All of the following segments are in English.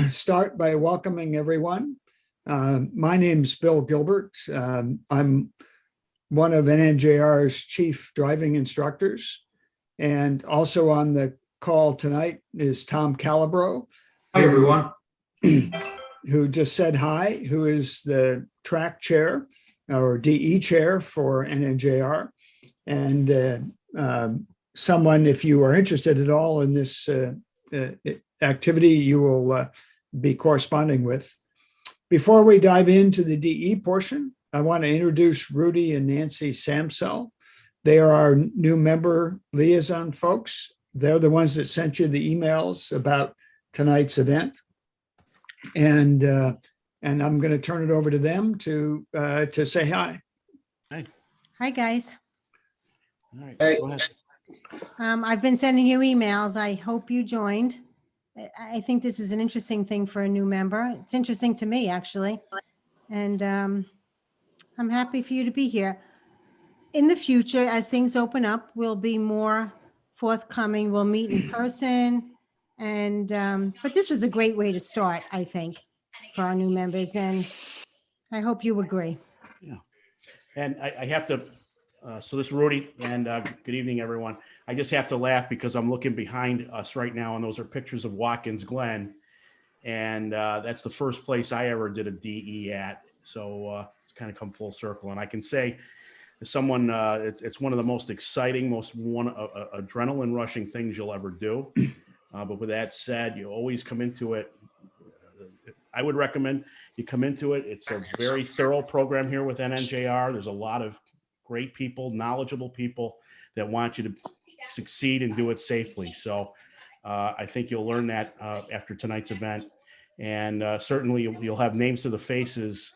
start by welcoming everyone. My name's Bill Gilbert. I'm one of NNJR's chief driving instructors. And also on the call tonight is Tom Calabro. Hi, everyone. Who just said hi, who is the track chair or DE chair for NNJR. And someone, if you are interested at all in this activity, you will be corresponding with. Before we dive into the DE portion, I want to introduce Rudy and Nancy Samsell. They are our new member liaison folks. They're the ones that sent you the emails about tonight's event. And I'm going to turn it over to them to say hi. Hi, guys. All right, Hey. go ahead. I've been sending you emails. I hope you joined. I think this is an interesting thing for a new member. It's interesting to me, actually. And I'm happy for you to be here. In the future, as things open up, we'll be more forthcoming. We'll meet in person. And but this was a great way to start, I think, for our new members. And I hope you agree. Yeah. And I have to, so this is Rudy, and good evening, everyone. I just have to laugh because I'm looking behind us right now, and those are pictures of Watkins Glen. And that's the first place I ever did a DE at. So it's kind of come full circle. And I can say, as someone, it's one of the most exciting, most adrenaline rushing things you'll ever do. But with that said, you always come into it. I would recommend you come into it. It's a very thorough program here with NNJR. There's a lot of great people, knowledgeable people that want you to succeed and do it safely. So I think you'll learn that after tonight's event. And certainly you'll have names to the faces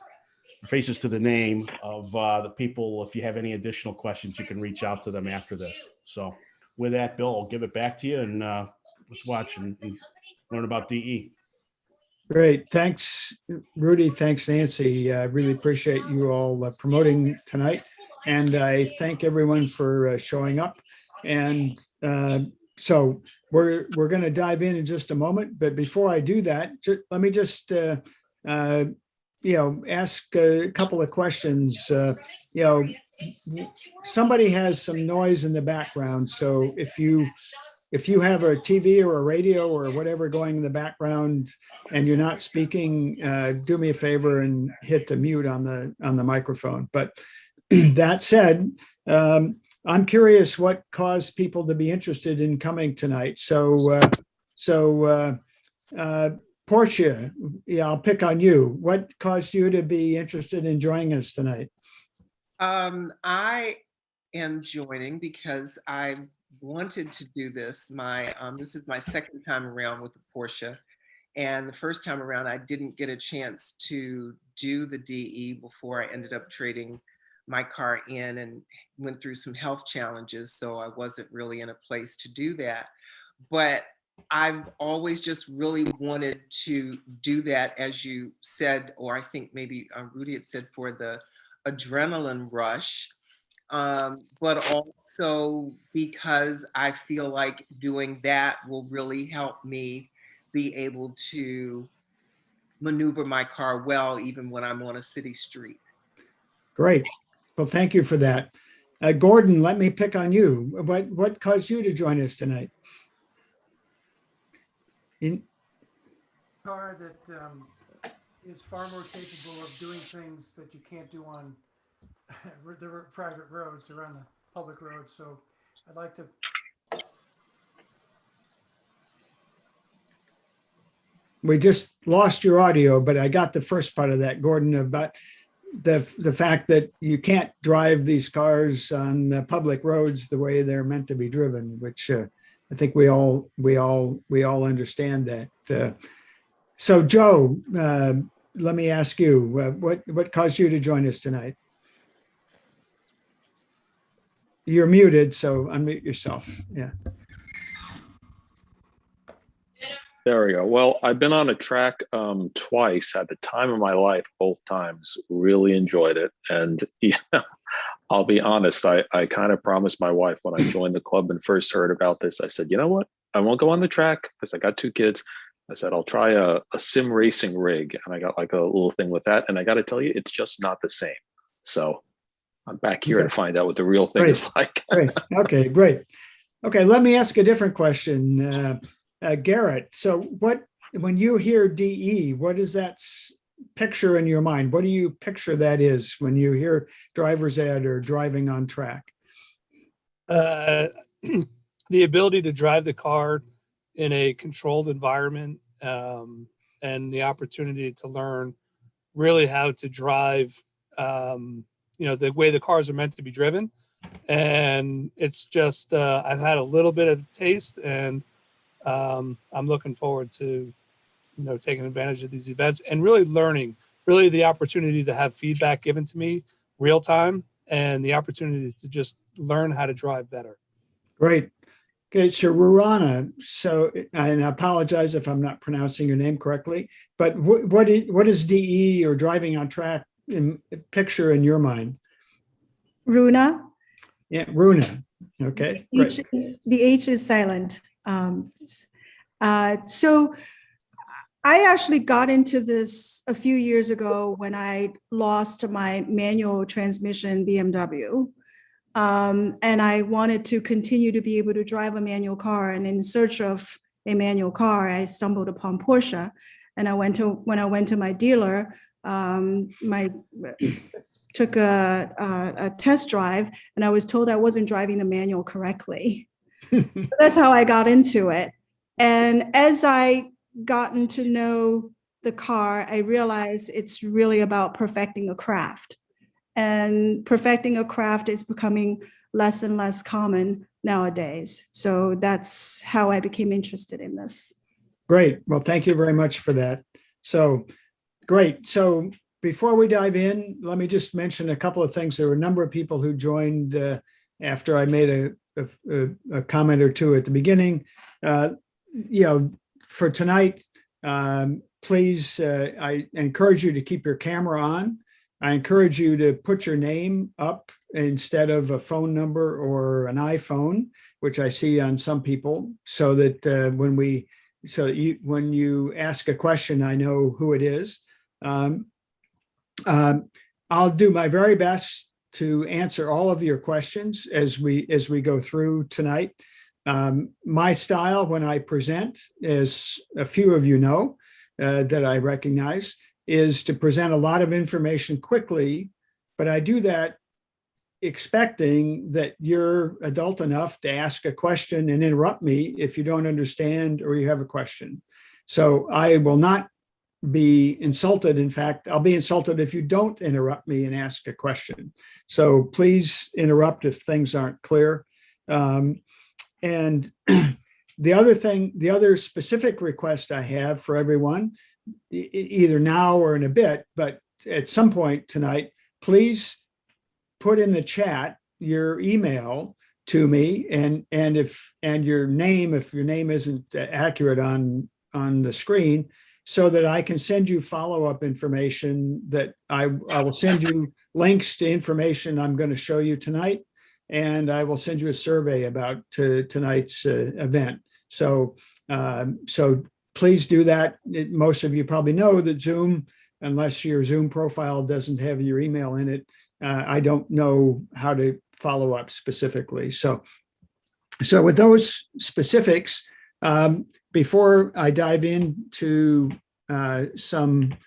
to the name of the people. If you have any additional questions, you can reach out to them after this. So with that, Bill, I'll give it back to you, and let's watch and learn about DE. Great. Thanks, Rudy. Thanks, Nancy. I really appreciate you all promoting tonight. And I thank everyone for showing up. And so we're going to dive in just a moment. But before I do that, let me just ask a couple of questions. Somebody has some noise in the background. So if you have a TV or a radio or whatever going in the background and you're not speaking, do me a favor and hit the mute on the microphone. But that said, I'm curious what caused people to be interested in coming tonight. So Porsche, I'll pick on you. What caused you to be interested in joining us tonight? I am joining because I wanted to do this. This is my second time around with the Porsche. And the first time around, I didn't get a chance to do the DE before I ended up trading my car in and went through some health challenges. So I wasn't really in a place to do that. But I've always just really wanted to do that, as you said, or I think maybe Rudy had said, for the adrenaline rush. But also because I feel like doing that will really help me be able to maneuver my car well, even when I'm on a city street. Great. Well, thank you for that. Gordon, let me pick on you. What caused you to join us tonight? Car that is far more capable of doing things that you can't do on the private roads or on the public roads. So I'd like to. We just lost your audio, but I got the first part of that, Gordon, about the fact that you can't drive these cars on the public roads the way they're meant to be driven, which I think we all understand that. So Joe, let me ask you, what caused you to join us tonight? You're muted, so unmute yourself. Yeah. There we go. Well, I've been on a track twice at the time of my life, both times. Really enjoyed it. And I'll be honest, I kind of promised my wife when I joined the club and first heard about this, I said, you know what? I won't go on the track because I got two kids, I said, I'll try a sim racing rig. And I got like a little thing with that. And I got to tell you, it's just not the same. So I'm back here to find out what the real thing Great. is like. Great. Okay, great. Okay, let me ask a different question. Garrett, so when you hear DE, what does that picture in your mind? What do you picture that is when you hear driver's ed or driving on track? The ability to drive the car in a controlled environment, and the opportunity to learn really how to drive, the way the cars are meant to be driven. And it's just, I've had a little bit of taste, and I'm looking forward to, taking advantage of these events and really learning, really the opportunity to have feedback given to me real time, and the opportunity to just learn how to drive better. Great. Okay, so Rurana, and I apologize if I'm not pronouncing your name correctly, but what is DE or driving on track picture in your mind? Runa. Yeah, Runa. Okay, great. The H is silent. So I actually got into this a few years ago when I lost my manual transmission BMW. And I wanted to continue to be able to drive a manual car. And in search of a manual car, I stumbled upon Porsche. And when I went to my dealer, took a test drive, and I was told I wasn't driving the manual correctly. That's how I got into it. And as I gotten to know the car, I realized it's really about perfecting a craft. And perfecting a craft is becoming less and less common nowadays. So that's how I became interested in this. Great. Well, thank you very much for that. So great. So before we dive in, let me just mention a couple of things. There were a number of people who joined after I made a comment or two at the beginning. For tonight, please, I encourage you to keep your camera on. I encourage you to put your name up instead of a phone number or an iPhone, which I see on some people, so that when you ask a question, I know who it is. I'll do my very best to answer all of your questions as we go through tonight. My style when I present, as a few of you know that I recognize, is to present a lot of information quickly, but I do that expecting that you're adult enough to ask a question and interrupt me if you don't understand or you have a question. So I will not be insulted. In fact, I'll be insulted if you don't interrupt me and ask a question. So please interrupt if things aren't clear. And the other specific request I have for everyone, either now or in a bit, but at some point tonight, please put in the chat your email to me and your name, if your name isn't accurate on the screen, so that I can send you follow-up information. That I will send you links to information I'm going to show you tonight, and I will send you a survey about tonight's event. So please do that. Most of you probably know that Zoom, unless your Zoom profile doesn't have your email in it, I don't know how to follow up specifically. So with those specifics, before I dive into some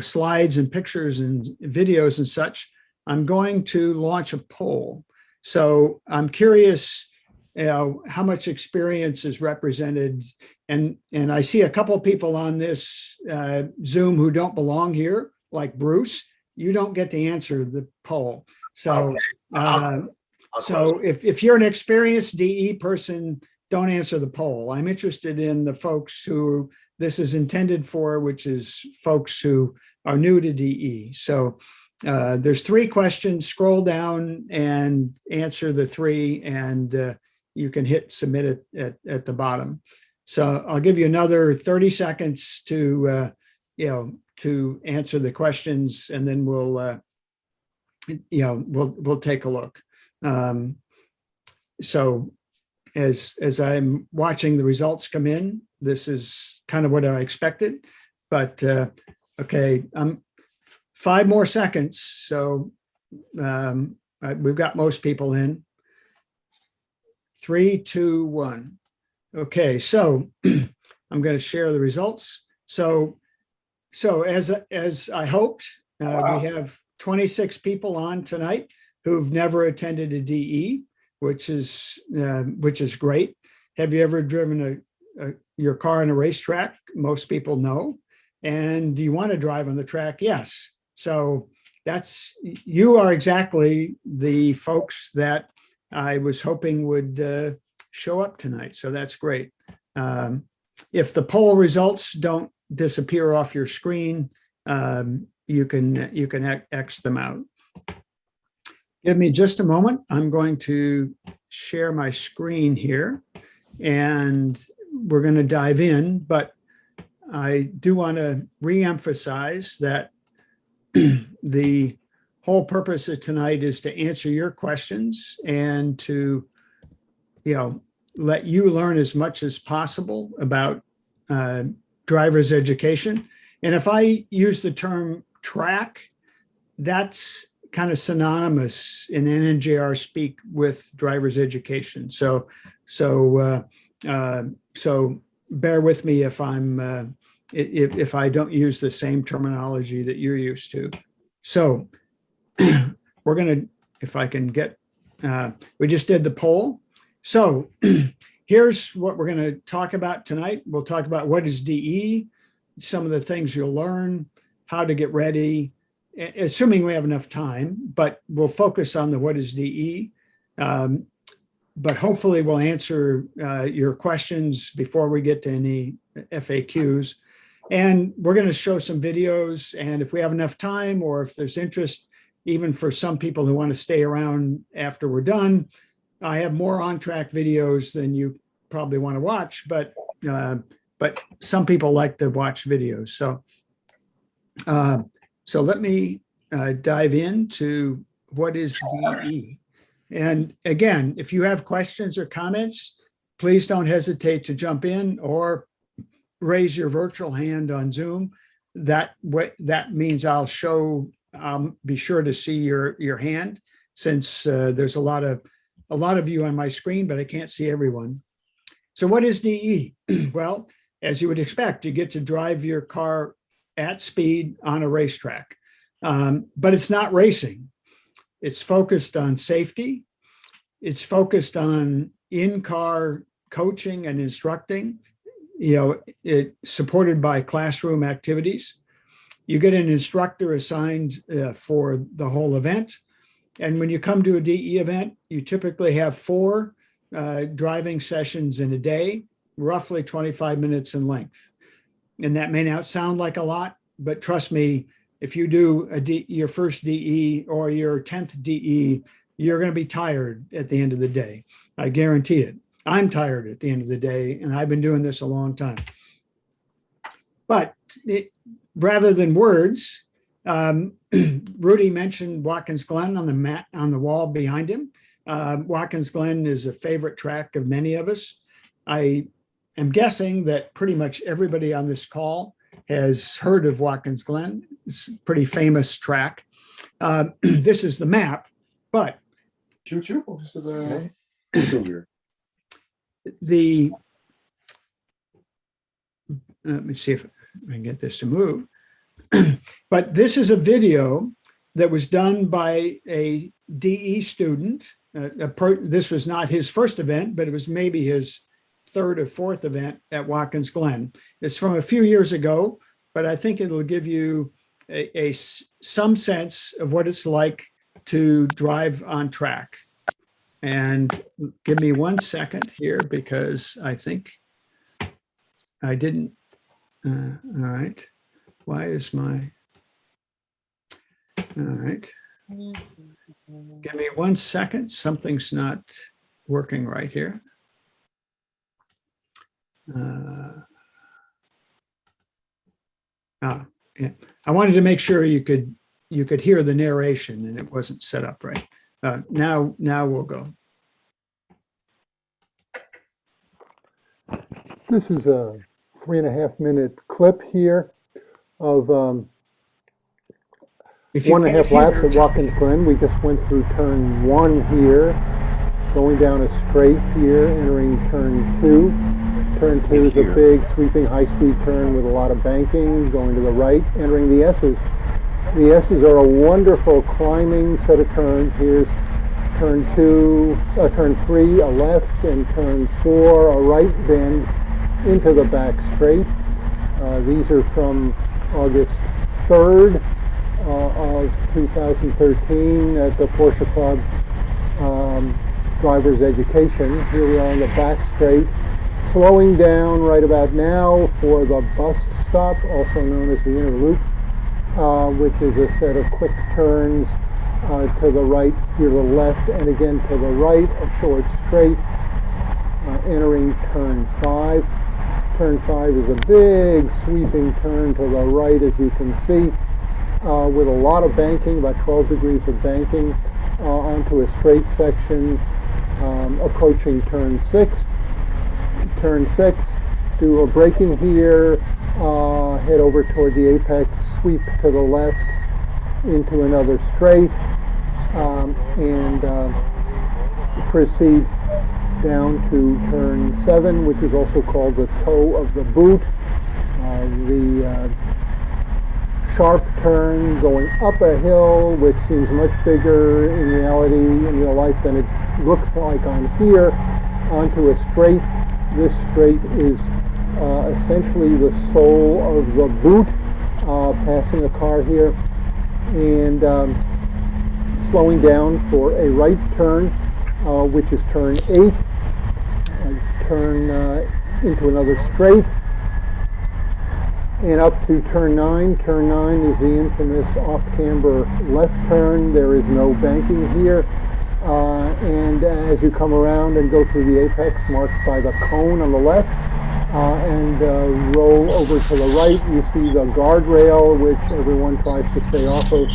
slides and pictures and videos and such, I'm going to launch a poll. So I'm curious, how much experience is represented, and I see a couple of people on this Zoom who don't belong here, like Bruce. You don't get to answer the poll. So, so if you're an experienced DE person, don't answer the poll. I'm interested in the folks who this is intended for, which is folks who are new to DE. So there's 3 questions. Scroll down and answer the 3, and you can hit submit it at the bottom. So I'll give you another 30 seconds to answer the questions, and then we'll take a look. So as I'm watching the results come in, This is kind of what I expected, but okay, 5 more seconds. So we've got most people in. 3, 2, 1. Okay, so I'm going to share the results. So as I hoped, we have 26 people on tonight who've never attended a DE, which is great. Have you ever driven your car on a racetrack? Most people know. And do you want to drive on the track? Yes. So you are exactly the folks that I was hoping would show up tonight. So that's great. If the poll results don't disappear off your screen, you can X them out. Give me just a moment. I'm going to share my screen here and we're going to dive in, but I do want to reemphasize that the whole purpose of tonight is to answer your questions and to, let you learn as much as possible about driver's education. And if I use the term track, that's kind of synonymous in NNJR speak with driver's education. So bear with me if if I don't use the same terminology that you're used to. So we're going to, if I can get, we just did the poll. So here's what we're going to talk about tonight. We'll talk about what is DE, some of the things you'll learn, how to get ready, assuming we have enough time, but we'll focus on the what is DE. But hopefully we'll answer your questions before we get to any FAQs. And we're going to show some videos. And if we have enough time, or if there's interest, even for some people who want to stay around after we're done, I have more on-track videos than you probably want to watch, but some people like to watch videos. So let me dive into what is DE. And again, if you have questions or comments, please don't hesitate to jump in or raise your virtual hand on Zoom. That means I'll be sure to see your hand, since there's a lot of you on my screen, but I can't see everyone. So what is DE? Well, as you would expect, you get to drive your car at speed on a racetrack, but it's not racing. It's focused on safety. It's focused on in-car coaching and instructing, supported by classroom activities. You get an instructor assigned for the whole event. And when you come to a DE event, you typically have 4 driving sessions in a day, roughly 25 minutes in length. And that may not sound like a lot, but trust me, if you do your first DE or your 10th DE, you're going to be tired at the end of the day. I guarantee it. I'm tired at the end of the day, and I've been doing this a long time. But rather than words, Rudy mentioned Watkins Glen on the mat on the wall behind him. Watkins Glen is a favorite track of many of us. I am guessing that pretty much everybody on this call has heard of Watkins Glen. It's a pretty famous track. This is the map, but let me see if I can get this to move. But this is a video that was done by a DE student. This was not his first event, but it was maybe his 3rd or 4th event at Watkins Glen. It's from a few years ago, but I think it'll give you some sense of what it's like to drive on track. And give me 1 second here, because I think I didn't. All right. Why is my, all right. Give me 1 second. Something's not working right here. Yeah. I wanted to make sure you could hear the narration and it wasn't set up right. Now we'll go. This is 3.5 minute clip here of If you 1.5 can't laps hear, at Watkins Glen. We just went through turn 1 here, going down a straight here, entering turn 2. Turn 2 is a big sweeping high-speed turn with a lot of banking, going to the right, entering the S's. The S's are a wonderful climbing set of turns. Here's turn 3, a left, and turn 4, a right bend into the back straight. These are from August 3rd of 2013 at the Porsche Club Drivers Education. Here we are on the back straight, slowing down right about now for the bus stop, also known as the inner loop, which is a set of quick turns to the right, here to the left, and again to the right, a short straight, entering turn 5. Turn 5 is a big sweeping turn to the right, as you can see, with a lot of banking, about 12 degrees of banking, onto a straight section, approaching turn 6. Turn 6, do a braking here, head over toward the apex, sweep to the left into another straight, and proceed down to turn 7, which is also called the toe of the boot. The sharp turn going up a hill, which seems much bigger in reality, in real life, than it looks like on here, onto a straight. This straight is essentially the sole of the boot, passing a car here, and slowing down for a right turn, which is turn 8, turn into another straight, and up to turn 9. Turn 9 is the infamous off-camber left turn. There is no banking here. And as you come around and go through the apex marked by the cone on the left, and roll over to the right, you see the guardrail, which everyone tries to stay off of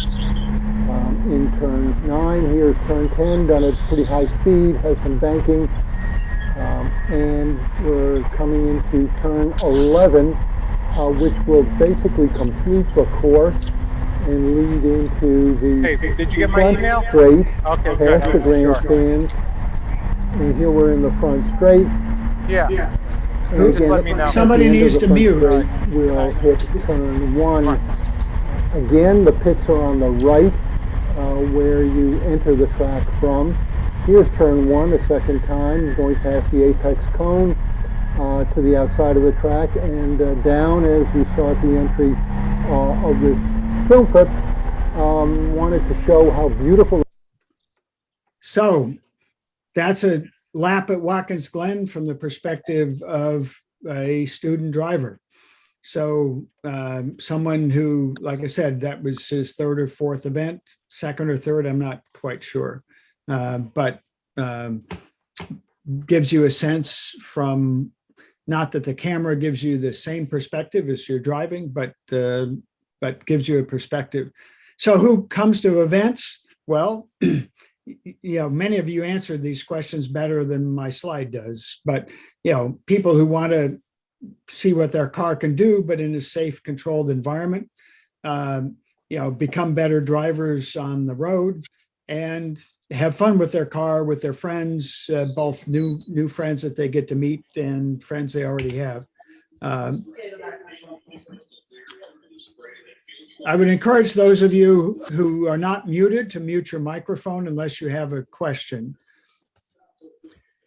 in turn 9. Here's turn 10, done at pretty high speed, has some banking, and we're coming into turn 11, which will basically complete the course and lead into the Hey, did you get my front email? straight, Okay, good. past the grandstands, and here we're in the front straight. Yeah. And Just again, let me know. at Somebody the end of needs the to front mute. straight, we'll hit turn 1. Again, the pits are on the right, where you enter the track from. Here's turn 1 a second time, going past the apex cone to the outside of the track, and down, as you saw at the entry of this film clip. Wanted to show how beautiful. So that's a lap at Watkins Glen from the perspective of a student driver. So someone who, like I said, that was his 3rd or 4th event, 2nd or 3rd, I'm not quite sure, but gives you a sense from, not that the camera gives you the same perspective as you're driving, but gives you a perspective. So who comes to events? Well, many of you answered these questions better than my slide does, but people who want to see what their car can do, but in a safe, controlled environment, become better drivers on the road, and have fun with their car, with their friends, both new friends that they get to meet and friends they already have. I would encourage those of you who are not muted to mute your microphone unless you have a question.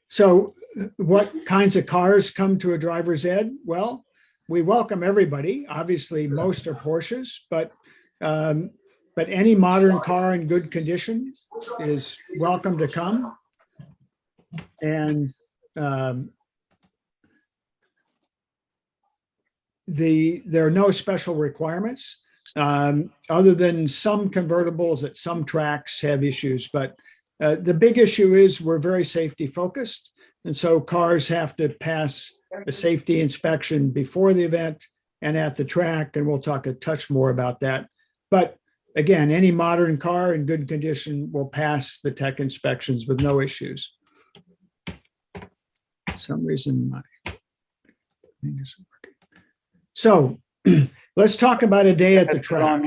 So what kinds of cars come to a driver's ed? Well, we welcome everybody. Obviously, most are Porsches, but any modern car in good condition is welcome to come. And there are no special requirements, other than some convertibles at some tracks have issues. But the big issue is we're very safety focused. And so cars have to pass a safety inspection before the event and at the track. And we'll talk a touch more about that. But again, any modern car in good condition will pass the tech inspections with no issues. For some reason, my thing isn't working. So let's talk about a day at the track.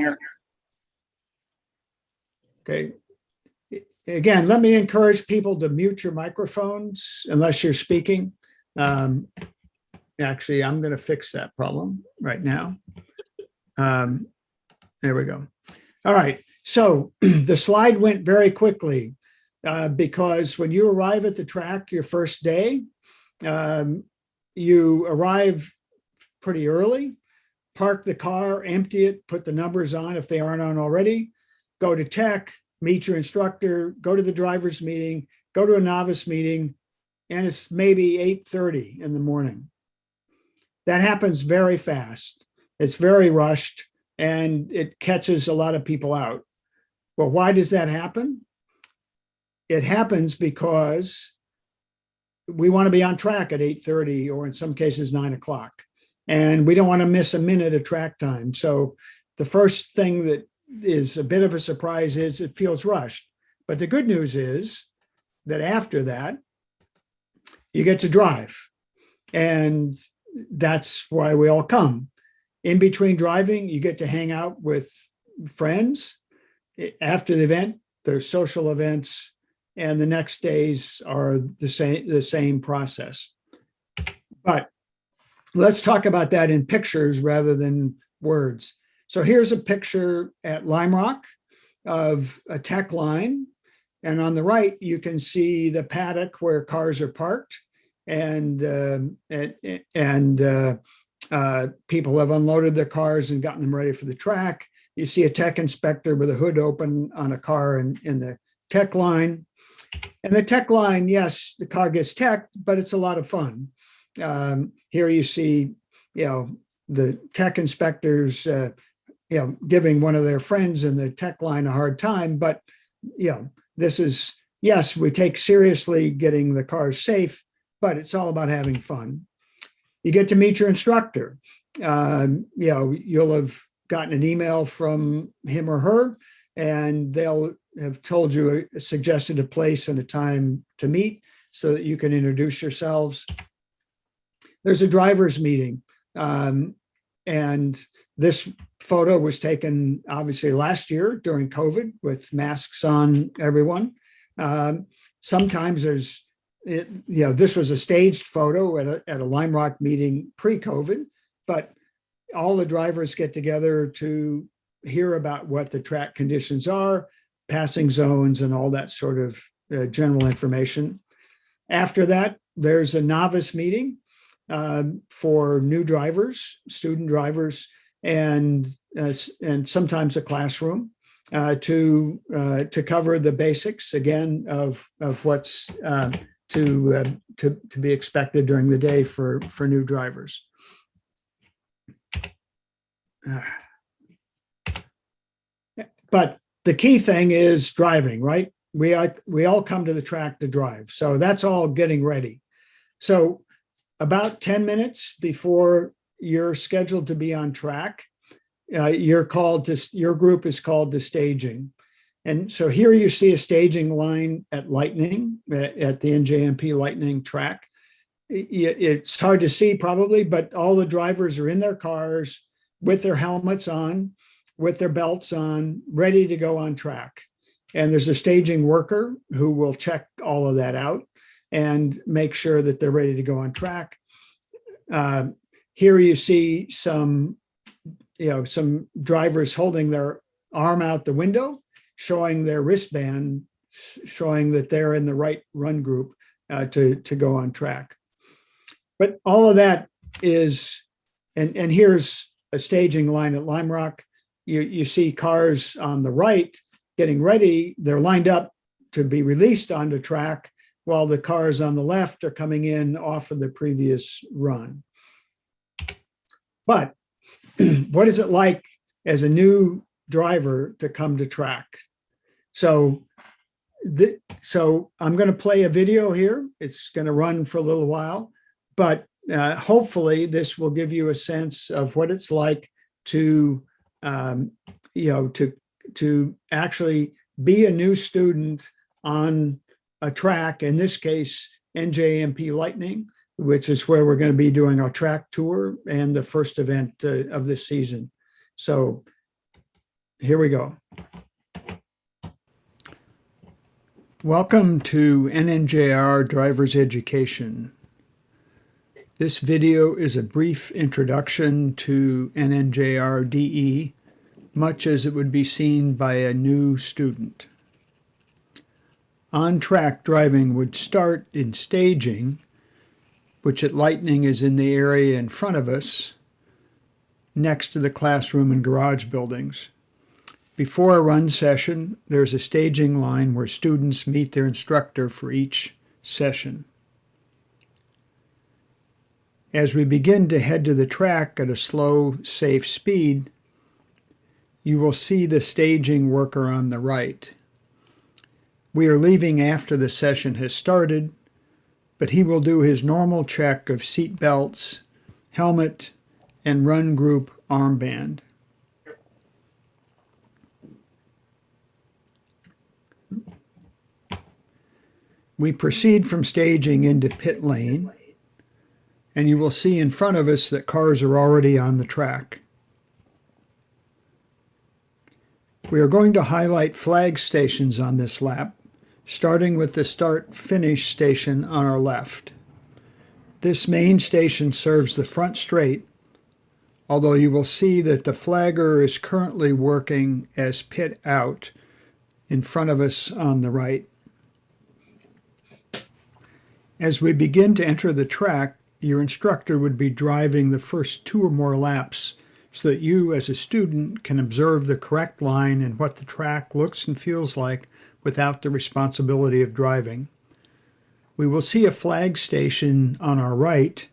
Okay. Again, let me encourage people to mute your microphones unless you're speaking. Actually, I'm going to fix that problem right now. There we go. All right. So the slide went very quickly because when you arrive at the track your first day, you arrive pretty early, park the car, empty it, put the numbers on if they aren't on already, go to tech, meet your instructor, go to the driver's meeting, go to a novice meeting, and it's maybe 8:30 in the morning. That happens very fast. It's very rushed and it catches a lot of people out. Well, why does that happen? It happens because we want to be on track at 8:30 or in some cases 9 o'clock. And we don't want to miss a minute of track time. So the first thing that is a bit of a surprise is it feels rushed. But the good news is that after that, you get to drive. And that's why we all come. In between driving, you get to hang out with friends. After the event, there's social events, and the next days are the same process. But let's talk about that in pictures rather than words. So here's a picture at Lime Rock of a tech line. And on the right, you can see the paddock where cars are parked and people have unloaded their cars and gotten them ready for the track. You see a tech inspector with a hood open on a car in the tech line. And the tech line, yes, the car gets teched, but it's a lot of fun. Here you see, the tech inspectors, giving one of their friends in the tech line a hard time. But, this is, yes, we take seriously getting the cars safe, but it's all about having fun. You get to meet your instructor. You'll have gotten an email from him or her, and they'll have told you, suggested a place and a time to meet so that you can introduce yourselves. There's a driver's meeting. And this photo was taken obviously last year during COVID with masks on everyone. Sometimes this was a staged photo at a Lime Rock meeting pre-COVID, but all the drivers get together to hear about what the track conditions are, passing zones, and all that sort of general information. After that, there's a novice meeting for new drivers, student drivers, and sometimes a classroom to cover the basics again of what's to be expected during the day for new drivers. But the key thing is driving, right? We all come to the track to drive, so that's all getting ready. So about 10 minutes before you're scheduled to be on track, your group is called to staging. And so here you see a staging line at Lightning, at the NJMP Lightning track. It's hard to see probably, but all the drivers are in their cars with their helmets on, with their belts on, ready to go on track. And there's a staging worker who will check all of that out and make sure that they're ready to go on track. Here you see some drivers holding their arm out the window, showing their wristband, showing that they're in the right run group to go on track. But all of that is, and here's a staging line at Lime Rock. You see cars on the right getting ready. They're lined up to be released onto track, while the cars on the left are coming in off of the previous run. But what is it like as a new driver to come to track? So I'm going to play a video here. It's going to run for a little while, but hopefully this will give you a sense of what it's like to actually be a new student on a track, in this case, NJMP Lightning, which is where we're going to be doing our track tour and the first event of this season. So here we go. Welcome to NNJR Drivers Education. This video is a brief introduction to NNJR DE, much as it would be seen by a new student. On-track driving would start in staging, which at Lightning is in the area in front of us, next to the classroom and garage buildings. Before a run session, there's a staging line where students meet their instructor for each session. As we begin to head to the track at a slow, safe speed, you will see the staging worker on the right. We are leaving after the session has started, but he will do his normal check of seat belts, helmet, and run group armband. We proceed from staging into pit lane, and you will see in front of us that cars are already on the track. We are going to highlight flag stations on this lap, starting with the start-finish station on our left. This main station serves the front straight, although you will see that the flagger is currently working as pit out in front of us on the right. As we begin to enter the track, your instructor would be driving the first 2 or more laps so that you as a student can observe the correct line and what the track looks and feels like without the responsibility of driving. We will see a flag station on our right,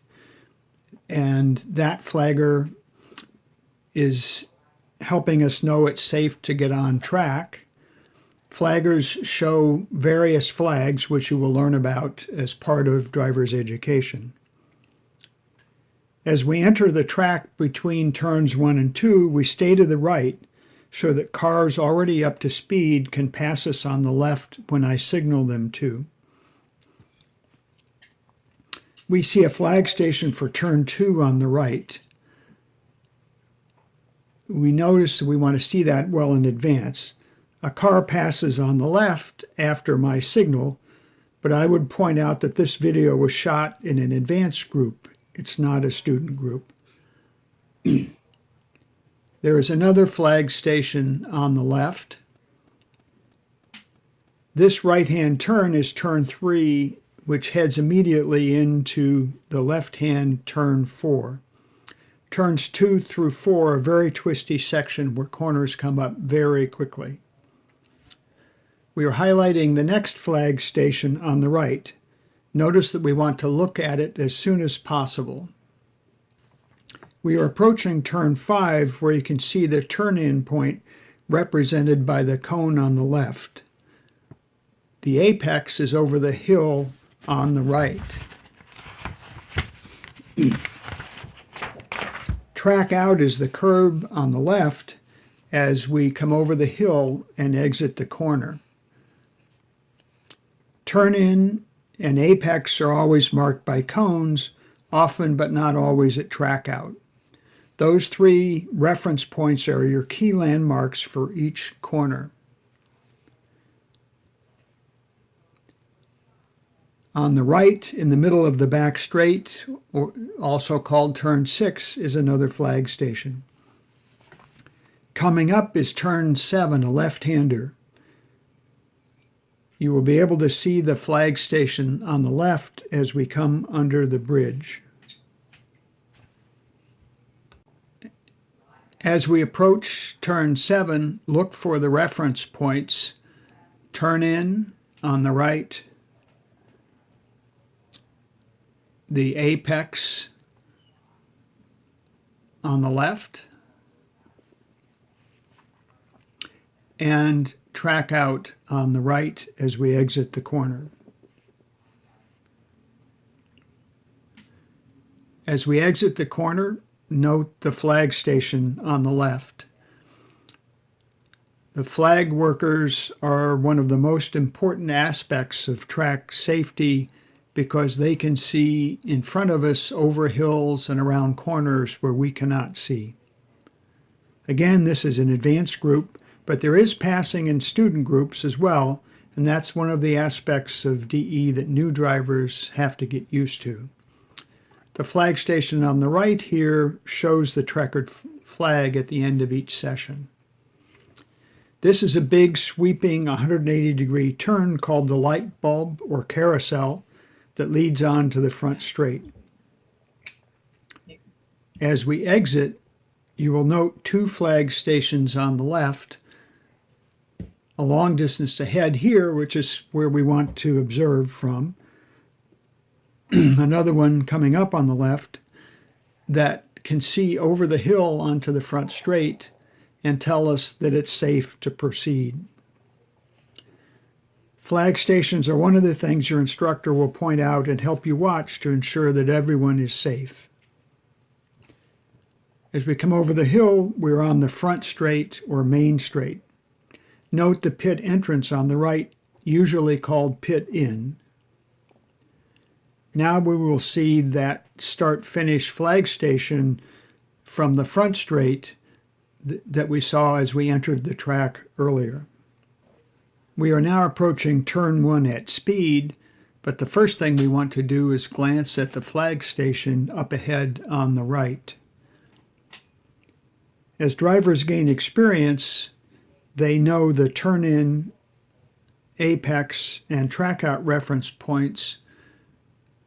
and that flagger is helping us know it's safe to get on track. Flaggers show various flags, which you will learn about as part of driver's education. As we enter the track between turns 1 and 2, we stay to the right so that cars already up to speed can pass us on the left when I signal them to. We see a flag station for turn 2 on the right. We notice that we want to see that well in advance. A car passes on the left after my signal, but I would point out that this video was shot in an advanced group. It's not a student group. There is another flag station on the left. This right-hand turn is turn 3, which heads immediately into the left-hand turn 4. Turns 2 through 4 are a very twisty section where corners come up very quickly. We are highlighting the next flag station on the right. Notice that we want to look at it as soon as possible. We are approaching turn 5, where you can see the turn-in point represented by the cone on the left. The apex is over the hill on the right. Track out is the curb on the left as we come over the hill and exit the corner. Turn in and apex are always marked by cones, often but not always at track out. Those 3 reference points are your key landmarks for each corner. On the right, in the middle of the back straight, or also called turn 6, is another flag station. Coming up is turn 7, a left-hander. You will be able to see the flag station on the left as we come under the bridge. As we approach turn 7, look for the reference points. Turn in on the right, the apex on the left, and track out on the right as we exit the corner. As we exit the corner, note the flag station on the left. The flag workers are one of the most important aspects of track safety because they can see in front of us over hills and around corners where we cannot see. Again, this is an advanced group, but there is passing in student groups as well, and that's one of the aspects of DE that new drivers have to get used to. The flag station on the right here shows the checkered flag at the end of each session. This is a big sweeping 180-degree turn called the light bulb or carousel that leads on to the front straight. As we exit, you will note 2 flag stations on the left, a long distance ahead here, which is where we want to observe from. Another one coming up on the left that can see over the hill onto the front straight and tell us that it's safe to proceed. Flag stations are one of the things your instructor will point out and help you watch to ensure that everyone is safe. As we come over the hill, we're on the front straight or main straight. Note the pit entrance on the right, usually called pit in. Now we will see that start-finish flag station from the front straight that we saw as we entered the track earlier. We are now approaching turn 1 at speed, but the first thing we want to do is glance at the flag station up ahead on the right. As drivers gain experience, they know the turn-in, apex, and track-out reference points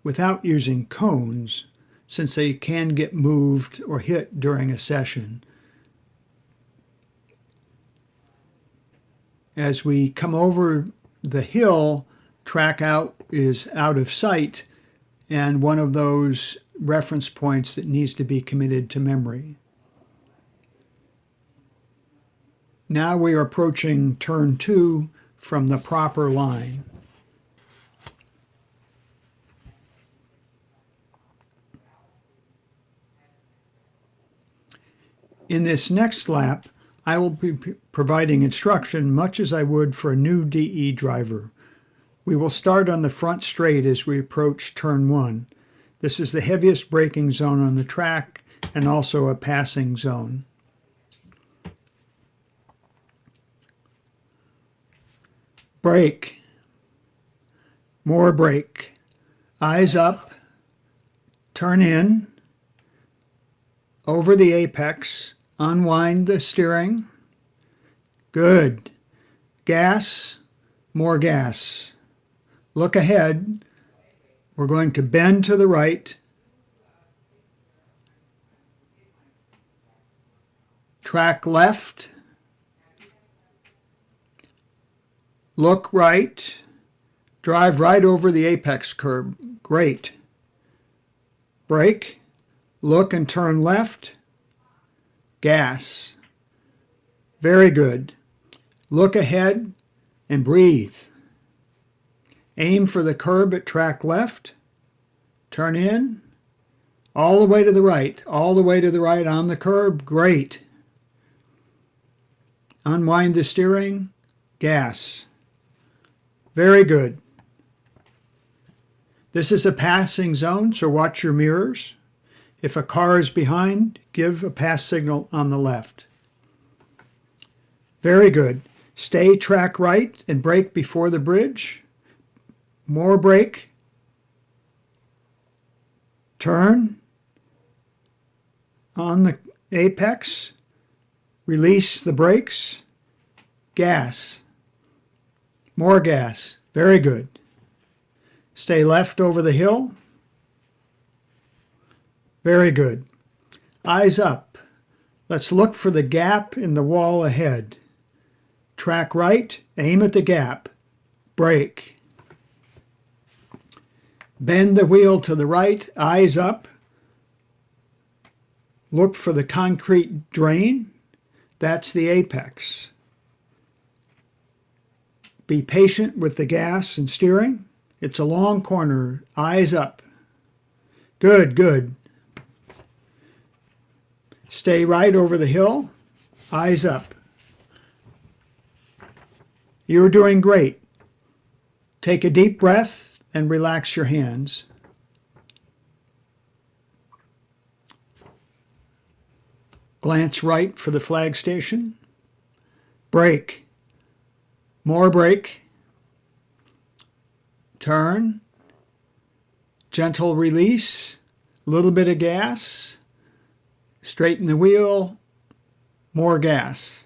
without using cones, since they can get moved or hit during a session. As we come over the hill, track out is out of sight and one of those reference points that needs to be committed to memory. Now we are approaching turn 2 from the proper line. In this next lap, I will be providing instruction much as I would for a new DE driver. We will start on the front straight as we approach turn 1. This is the heaviest braking zone on the track and also a passing zone. Brake. More brake. Eyes up. Turn in. Over the apex. Unwind the steering. Good. Gas. More gas. Look ahead. We're going to bend to the right. Track left. Look right. Drive right over the apex curb. Great. Brake. Look and turn left. Gas. Very good. Look ahead and breathe. Aim for the curb at track left. Turn in. All the way to the right. All the way to the right on the curb. Great. Unwind the steering. Gas. Very good. This is a passing zone, so watch your mirrors. If a car is behind, give a pass signal on the left. Very good. Stay track right and brake before the bridge. More brake. Turn. On the apex. Release the brakes. Gas. More gas. Very good. Stay left over the hill. Very good. Eyes up. Let's look for the gap in the wall ahead. Track right, aim at the gap. Brake. Bend the wheel to the right, eyes up. Look for the concrete drain. That's the apex. Be patient with the gas and steering. It's a long corner. Eyes up. Good, good. Stay right over the hill. Eyes up. You're doing great. Take a deep breath and relax your hands. Glance right for the flag station. Brake. More brake. Turn. Gentle release. A little bit of gas. Straighten the wheel. More gas.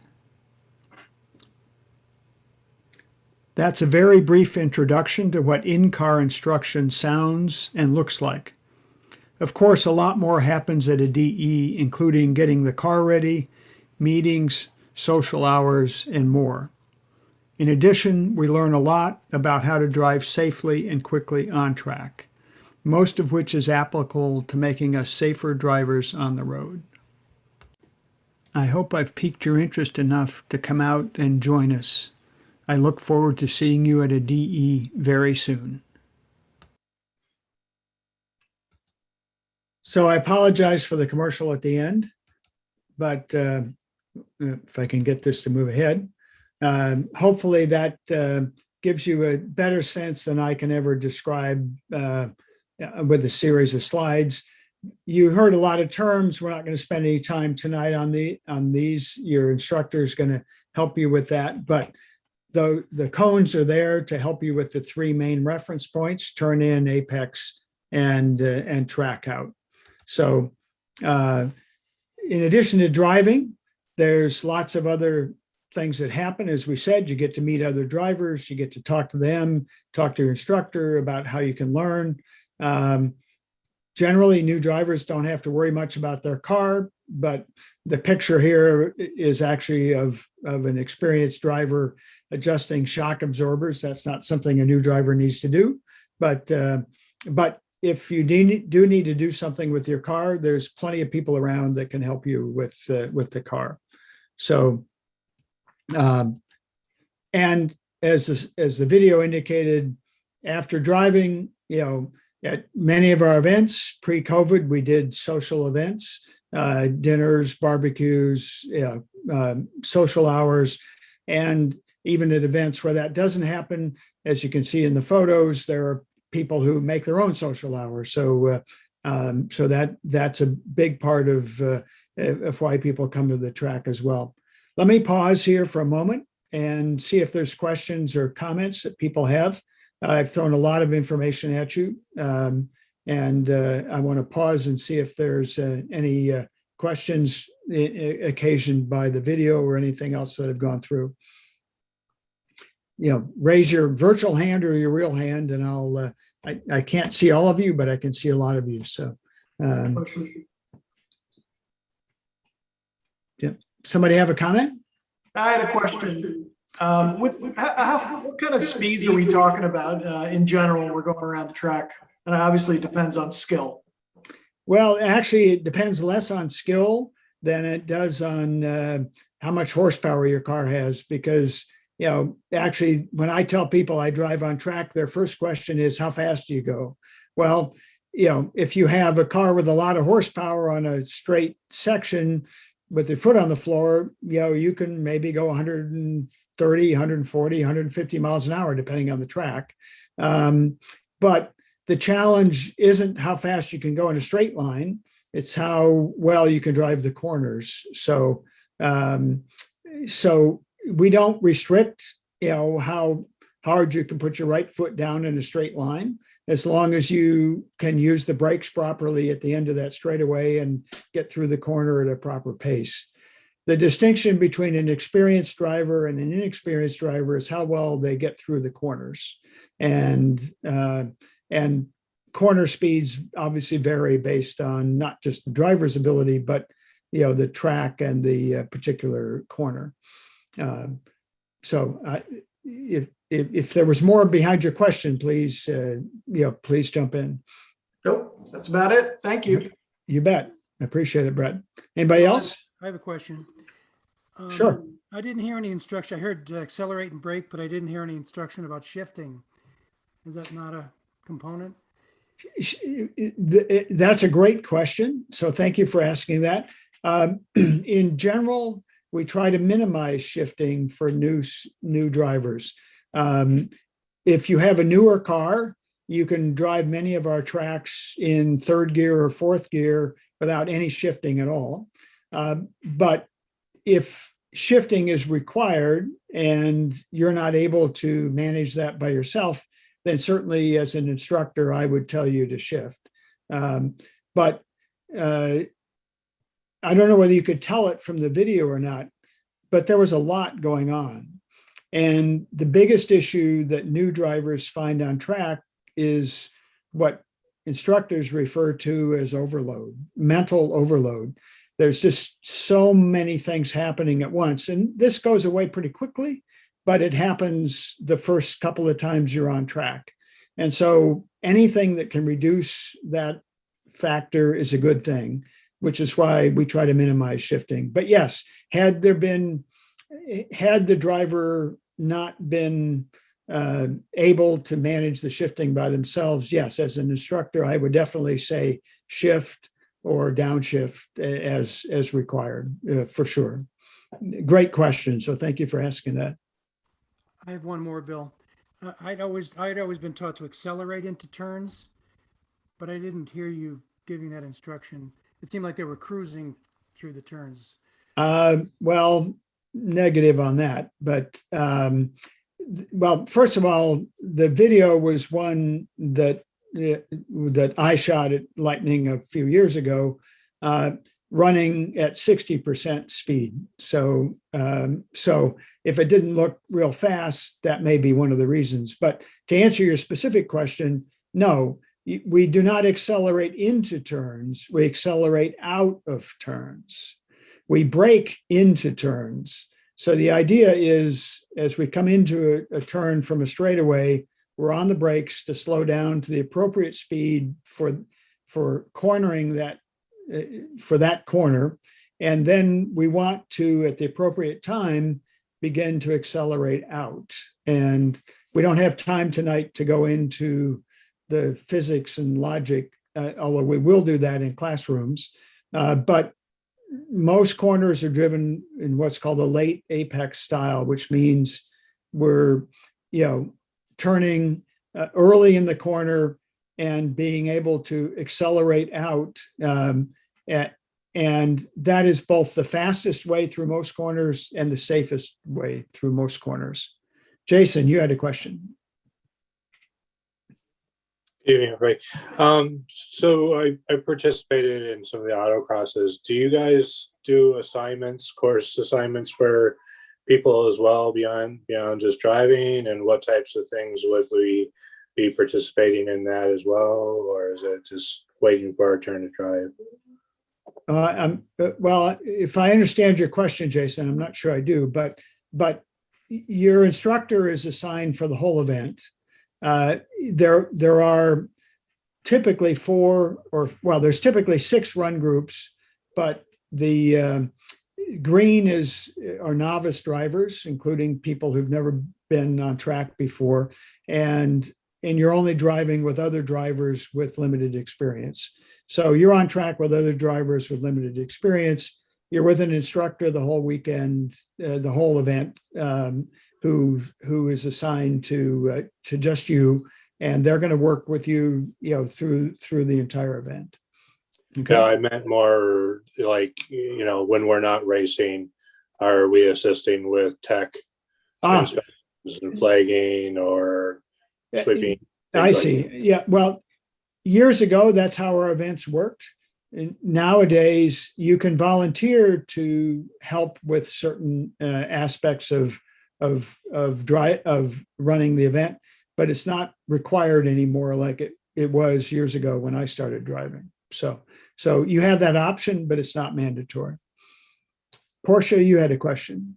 That's a very brief introduction to what in-car instruction sounds and looks like. Of course, a lot more happens at a DE, including getting the car ready, meetings, social hours, and more. In addition, we learn a lot about how to drive safely and quickly on track, most of which is applicable to making us safer drivers on the road. I hope I've piqued your interest enough to come out and join us. I look forward to seeing you at a DE very soon. So I apologize for the commercial at the end, but if I can get this to move ahead, hopefully that gives you a better sense than I can ever describe with a series of slides. You heard a lot of terms. We're not going to spend any time tonight on these. Your instructor is going to help you with that, but the cones are there to help you with the three main reference points: turn in, apex, and track out. So in addition to driving, there's lots of other things that happen. As we said, you get to meet other drivers, you get to talk to them, talk to your instructor about how you can learn. Generally, new drivers don't have to worry much about their car, but the picture here is actually of an experienced driver adjusting shock absorbers. That's not something a new driver needs to do, but if you do need to do something with your car, there's plenty of people around that can help you with the car. So, and as the video indicated, after driving, at many of our events pre-COVID, we did social events, dinners, barbecues, social hours, and even at events where that doesn't happen, as you can see in the photos, there are people who make their own social hours. So that's a big part of why people come to the track as well. Let me pause here for a moment and see if there's questions or comments that people have. I've thrown a lot of information at you, and I want to pause and see if there's any questions occasioned by the video or anything else that I've gone through. Raise your virtual hand or your real hand, and I'll. I can't see all of you, but I can see a lot of you. So, yeah. Somebody have a comment? I had a question. What kind of speeds are we talking about in general when we're going around the track? And obviously it depends on skill. Well, actually, it depends less on skill than it does on how much horsepower your car has, because actually, when I tell people I drive on track, their first question is, how fast do you go? Well, if you have a car with a lot of horsepower on a straight section with your foot on the floor, you can maybe go 130, 140, 150 miles an hour, depending on the track. But the challenge isn't how fast you can go in a straight line. It's how well you can drive the corners. So we don't restrict, how hard you can put your right foot down in a straight line, as long as you can use the brakes properly at the end of that straightaway and get through the corner at a proper pace. The distinction between an experienced driver and an inexperienced driver is how well they get through the corners. And corner speeds obviously vary based on not just the driver's ability, but the track and the particular corner. If there was more behind your question, please, please jump in. Nope, that's about it. Thank you. You bet. I appreciate it, Brett. Anybody else? I have a question. Sure. I didn't hear any instruction. I heard accelerate and brake, but I didn't hear any instruction about shifting. Is that not a component? That's a great question. So thank you for asking that. In general, we try to minimize shifting for new drivers. If you have a newer car, you can drive many of our tracks in third gear or fourth gear without any shifting at all. But if shifting is required and you're not able to manage that by yourself, then certainly as an instructor, I would tell you to shift. But I don't know whether you could tell it from the video or not, but there was a lot going on. And the biggest issue that new drivers find on track is what instructors refer to as overload, mental overload. There's just so many things happening at once. And this goes away pretty quickly, but it happens the first couple of times you're on track. And so anything that can reduce that factor is a good thing, which is why we try to minimize shifting. But yes, had the driver not been able to manage the shifting by themselves, yes, as an instructor, I would definitely say shift or downshift as required, for sure. Great question. So thank you for asking that. I have one more, Bill. I'd always been taught to accelerate into turns, but I didn't hear you giving that instruction. It seemed like they were cruising through the turns. Well, negative on that, but well, first of all, the video was one that I shot at Lightning a few years ago, running at 60% speed. So if it didn't look real fast, that may be one of the reasons. But to answer your specific question, no, we do not accelerate into turns. We accelerate out of turns. We brake into turns. So the idea is, as we come into a turn from a straightaway, we're on the brakes to slow down to the appropriate speed for cornering that corner. And then we want to, at the appropriate time, begin to accelerate out. And we don't have time tonight to go into the physics and logic, although we will do that in classrooms. But most corners are driven in what's called a late apex style, which means we're, turning early in the corner and being able to accelerate out. And that is both the fastest way through most corners and the safest way through most corners. Jason, you had a question. Evening, right. So I participated in some of the autocrosses. Do you guys do assignments, course assignments for people as well beyond just driving? And what types of things would we be participating in that as well? Or is it just waiting for our turn to drive? Well, if I understand your question, Jason, I'm not sure I do, but your instructor is assigned for the whole event. There are typically there's typically 6 run groups, but the green are novice drivers, including people who've never been on track before, and you're only driving with other drivers with limited experience. So you're on track with other drivers with limited experience. You're with an instructor the whole weekend, the whole event, who is assigned to just you, and they're going to work with you, through the entire event. Okay. No, I meant more like, when we're not racing, are we assisting with tech inspections and flagging or sweeping? I see. Yeah. Well, years ago, that's how our events worked. And nowadays, you can volunteer to help with certain aspects of running the event, but it's not required anymore like it was years ago when I started driving. So you have that option, but it's not mandatory. Porsche, you had a question.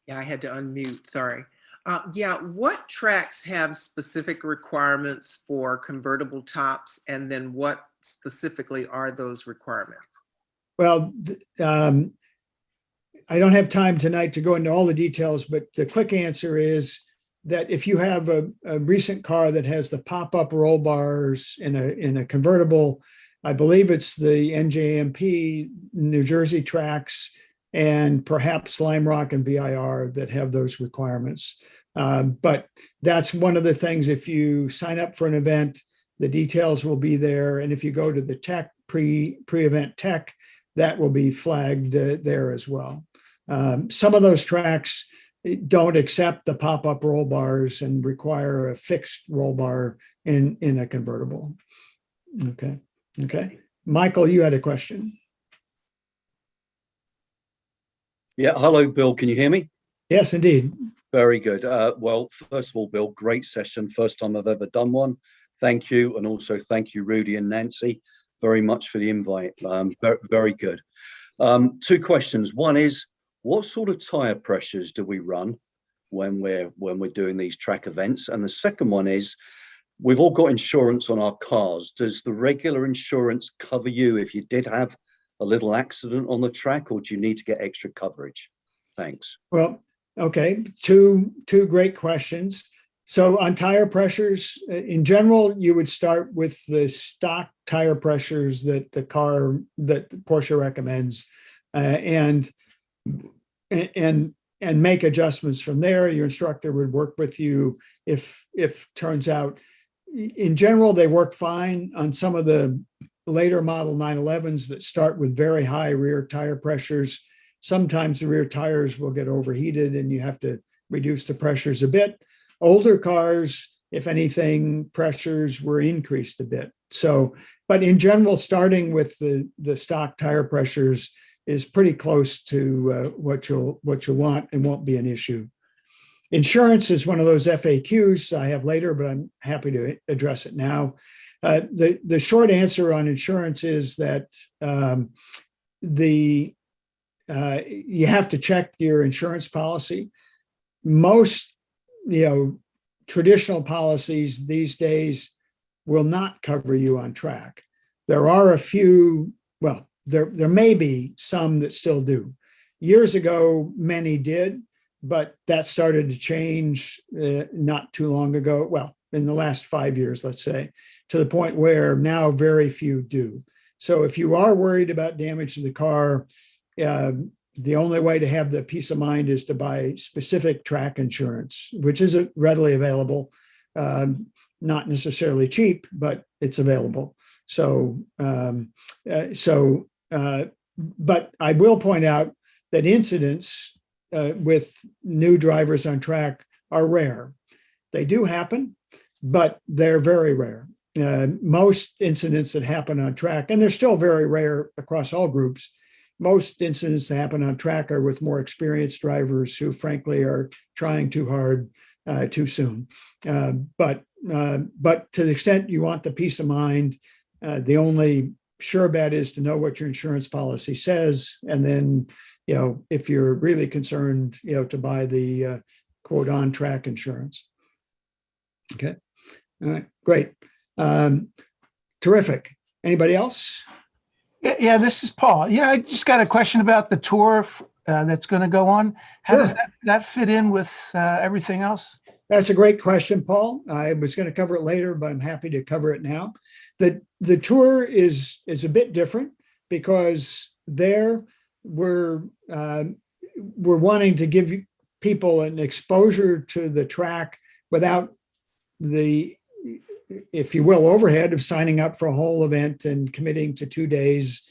Yeah, I had to unmute, sorry. What tracks have specific requirements for convertible tops, and then what specifically are those requirements? Well, I don't have time tonight to go into all the details, but the quick answer is that if you have a recent car that has the pop-up roll bars in a convertible, I believe it's the NJMP New Jersey tracks, and perhaps Lime Rock and VIR that have those requirements. But that's one of the things, if you sign up for an event, the details will be there. And if you go to the tech pre-event tech, that will be flagged there as well. Some of those tracks don't accept the pop-up roll bars and require a fixed roll bar in a convertible. Okay. Michael, you had a question. Yeah, hello, Bill. Can you hear me? Yes, indeed. Very good. Well, first of all, Bill, great session. First time I've ever done one. Thank you. And also thank you, Rudy and Nancy, very much for the invite. Very good. Two questions. One is, what sort of tire pressures do we run when we're doing these track events? And the second one is, we've all got insurance on our cars. Does the regular insurance cover you if you did have a little accident on the track, or do you need to get extra coverage? Thanks. Well, okay, two great questions. So on tire pressures, in general, you would start with the stock tire pressures that Porsche recommends, and make adjustments from there. Your instructor would work with you if turns out. In general, they work fine on some of the later model 911s that start with very high rear tire pressures. Sometimes the rear tires will get overheated and you have to reduce the pressures a bit. Older cars, if anything, pressures were increased a bit. So, but in general, starting with the stock tire pressures is pretty close to what you'll want and won't be an issue. Insurance is one of those FAQs I have later, but I'm happy to address it now. The short answer on insurance is that you have to check your insurance policy. Most traditional policies these days will not cover you on track. There are a few, well, there may be some that still do. Years ago, many did, but that started to change not too long ago. Well, in the last 5 years, let's say, to the point where now very few do. So if you are worried about damage to the car, the only way to have the peace of mind is to buy specific track insurance, which isn't readily available, not necessarily cheap, but it's available. So, but I will point out that incidents with new drivers on track are rare. They do happen, but they're very rare. Most incidents that happen on track, and they're still very rare across all groups, most incidents that happen on track are with more experienced drivers who frankly are trying too hard too soon. But to the extent you want the peace of mind, the only sure bet is to know what your insurance policy says. And then, if you're really concerned, to buy the quote on track insurance. Okay. All right, great. Terrific. Anybody else? Yeah, this is Paul. I just got a question about the tour that's going to go on. How does that fit in with everything else? That's a great question, Paul. I was going to cover it later, but I'm happy to cover it now. The tour is a bit different because there we're wanting to give people an exposure to the track without the, if you will, overhead of signing up for a whole event and committing to 2 days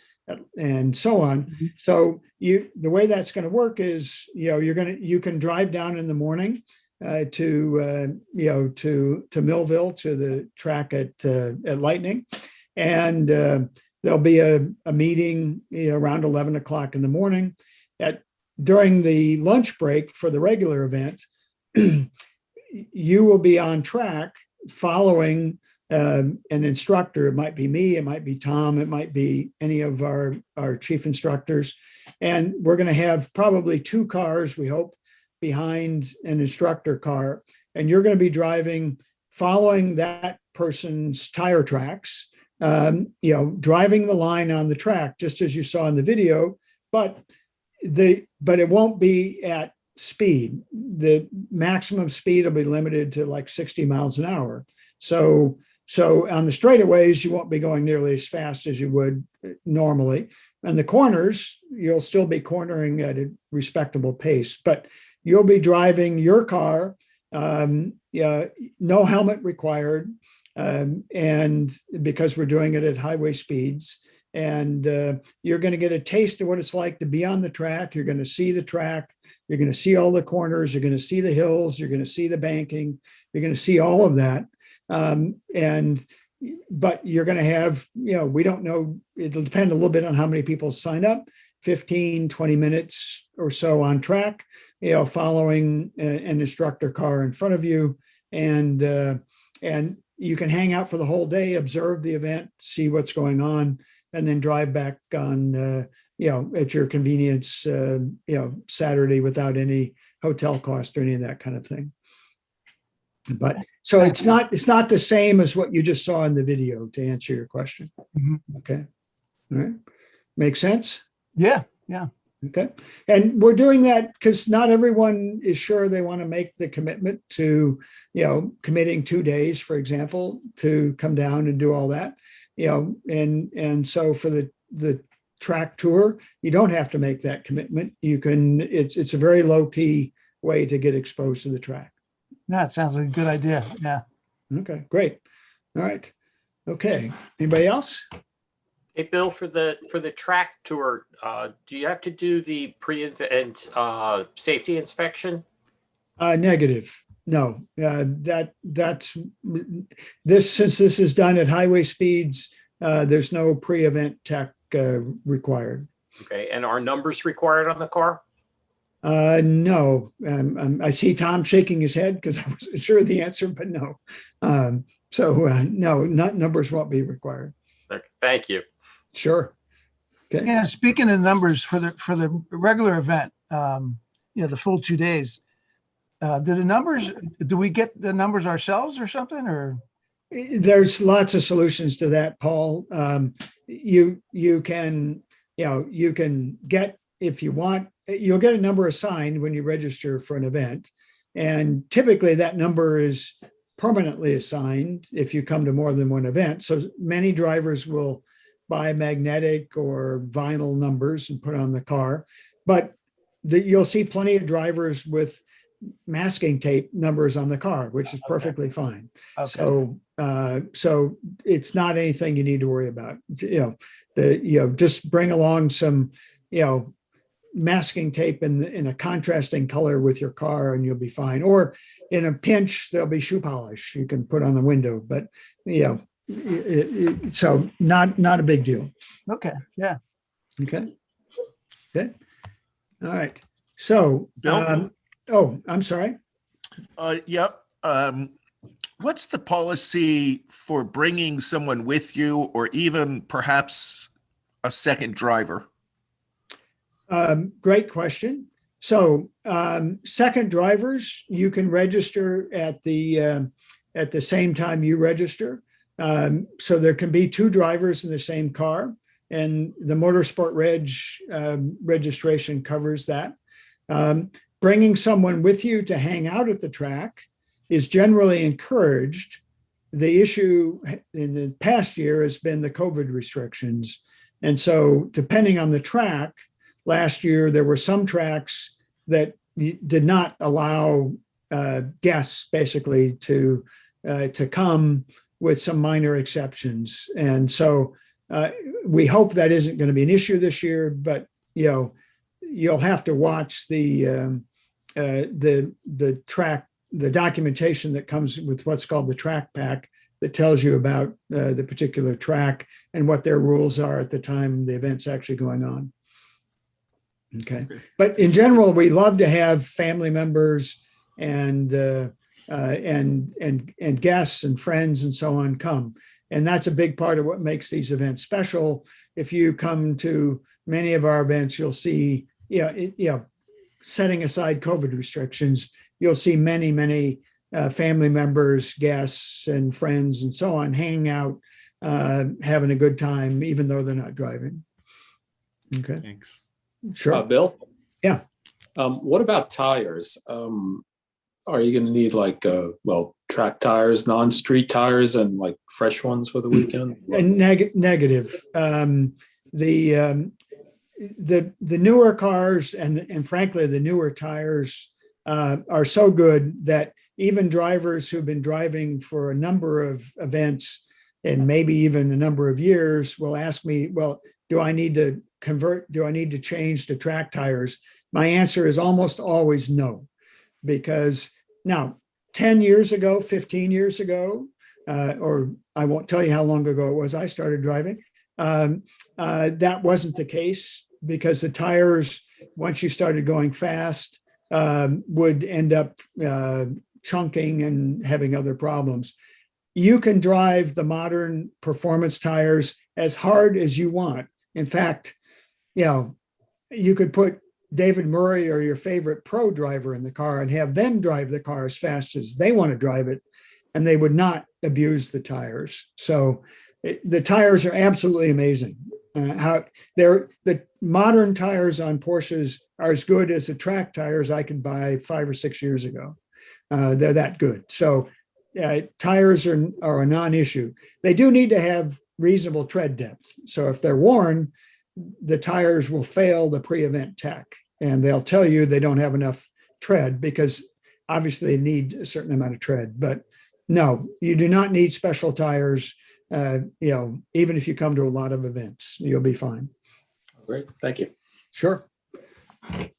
and so on. Mm-hmm. So the way that's going to work is, you can drive down in the morning to Millville, to the track at Lightning, and there'll be a meeting around 11 o'clock in the morning. During the lunch break for the regular event, you will be on track following an instructor. It might be me, it might be Tom, it might be any of our chief instructors. And we're going to have probably 2 cars, we hope, behind an instructor car. And you're going to be driving, following that person's tire tracks, driving the line on the track, just as you saw in the video, but it won't be at speed. The maximum speed will be limited to like 60 miles an hour. So So on the straightaways, you won't be going nearly as fast as you would normally. And the corners, you'll still be cornering at a respectable pace, but you'll be driving your car, yeah, no helmet required, and because we're doing it at highway speeds. And you're going to get a taste of what it's like to be on the track. You're going to see the track. You're going to see all the corners. You're going to see the hills. You're going to see the banking. You're going to see all of that. But you're going to have, we don't know, it'll depend a little bit on how many people sign up, 15, 20 minutes or so on track, following an instructor car in front of you. And you can hang out for the whole day, observe the event, see what's going on, and then drive back on, at your convenience, Saturday without any hotel cost or any of that kind of thing. But so it's not the same as what you just saw in the video, to answer your question. Okay. All right. Makes sense? Yeah. Yeah. Okay. And we're doing that because not everyone is sure they want to make the commitment to, committing 2 days, for example, to come down and do all that, and so for the track tour, you don't have to make that commitment. You can, it's a very low key way to get exposed to the track. That sounds like a good idea. Yeah. Okay, great. All right. Okay. Anybody else? Hey, Bill, for the track tour, do you have to do the pre-event safety inspection? Negative. No. That's this, since this is done at highway speeds, there's no pre-event tech required. Okay, and are numbers required on the car? No. I see Tom shaking his head because I wasn't sure of the answer, but no. No, numbers won't be required. Okay, thank you. Sure. Okay. Yeah. Speaking of numbers for the regular event, the full 2 days, do we get the numbers ourselves or something, or? There's lots of solutions to that, Paul. You can get, if you want, you'll get a number assigned when you register for an event. And typically that number is permanently assigned if you come to more than one event. So many drivers will buy magnetic or vinyl numbers and put on the car, but you'll see plenty of drivers with masking tape numbers on the car, which is perfectly fine. Okay. So it's not anything you need to worry about. Just bring along some, masking tape in a contrasting color with your car and you'll be fine. Or in a pinch, there'll be shoe polish you can put on the window, but so not a big deal. Okay. Yeah. Okay. Good. All right. So, Bill? I'm sorry. Yep. What's the policy for bringing someone with you, or even perhaps a second driver? Great question. So, second drivers, you can register at the same time you register. So there can be 2 drivers in the same car, and the Motorsport Reg registration covers that. Bringing someone with you to hang out at the track is generally encouraged. The issue in the past year has been the COVID restrictions. And so depending on the track, last year there were some tracks that did not allow guests basically to come, with some minor exceptions. And so we hope that isn't going to be an issue this year, but you'll have to watch the track, the documentation that comes with what's called the track pack that tells you about the particular track and what their rules are at the time the event's actually going on. Okay. But in general, we love to have family members and guests and friends and so on come. And that's a big part of what makes these events special. If you come to many of our events, you'll see, setting aside COVID restrictions, you'll see many family members, guests, and friends and so on hanging out, having a good time, even though they're not driving. Okay. Thanks. Sure. Bill? Yeah. What about tires? are you going to need like, well, track tires, non-street tires, and like fresh ones for the weekend? And negative. The newer cars and frankly the newer tires are so good that even drivers who've been driving for a number of events and maybe even a number of years will ask me, well, do I need to convert? Do I need to change to track tires? My answer is almost always no, because now 10 years ago, 15 years ago, or I won't tell you how long ago it was I started driving, that wasn't the case, because the tires, once you started going fast, would end up chunking and having other problems. You can drive the modern performance tires as hard as you want. In fact, you could put David Murray or your favorite pro driver in the car and have them drive the car as fast as they want to drive it, and they would not abuse the tires. So the tires are absolutely amazing. The modern tires on Porsches are as good as the track tires I could buy 5 or 6 years ago. They're that good. So tires are a non-issue. They do need to have reasonable tread depth. So if they're worn, the tires will fail the pre-event tech, and they'll tell you they don't have enough tread, because obviously they need a certain amount of tread. But no, you do not need special tires. Even if you come to a lot of events, you'll be fine. Great, thank you. Sure. Okay.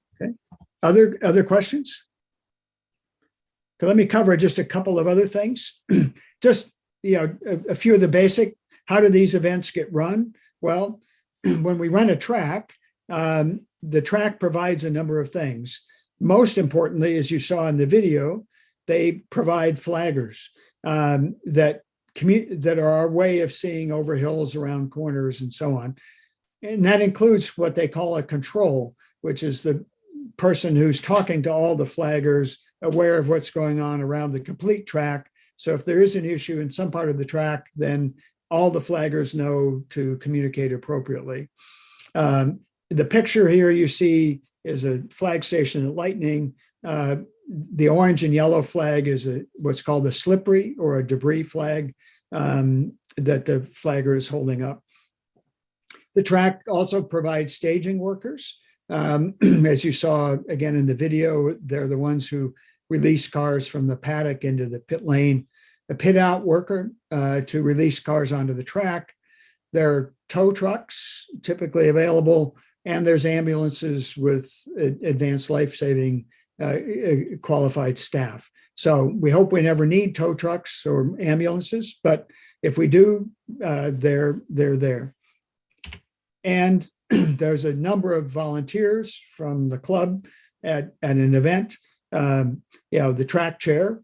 Other questions? Okay, let me cover just a couple of other things. Just a few of the basic. How do these events get run? Well, when we run a track, the track provides a number of things. Most importantly, as you saw in the video, they provide flaggers that are our way of seeing over hills, around corners, and so on. And that includes what they call a control, which is the person who's talking to all the flaggers, aware of what's going on around the complete track. So if there is an issue in some part of the track, then all the flaggers know to communicate appropriately. The picture here you see is a flag station at Lightning. The orange and yellow flag is what's called a slippery or a debris flag that the flagger is holding up. The track also provides staging workers. As you saw again in the video, they're the ones who release cars from the paddock into the pit lane. A pit out worker to release cars onto the track. There are tow trucks typically available, and there's ambulances with advanced life-saving qualified staff. So we hope we never need tow trucks or ambulances, but if we do, they're there. And there's a number of volunteers from the club at an event. The track chair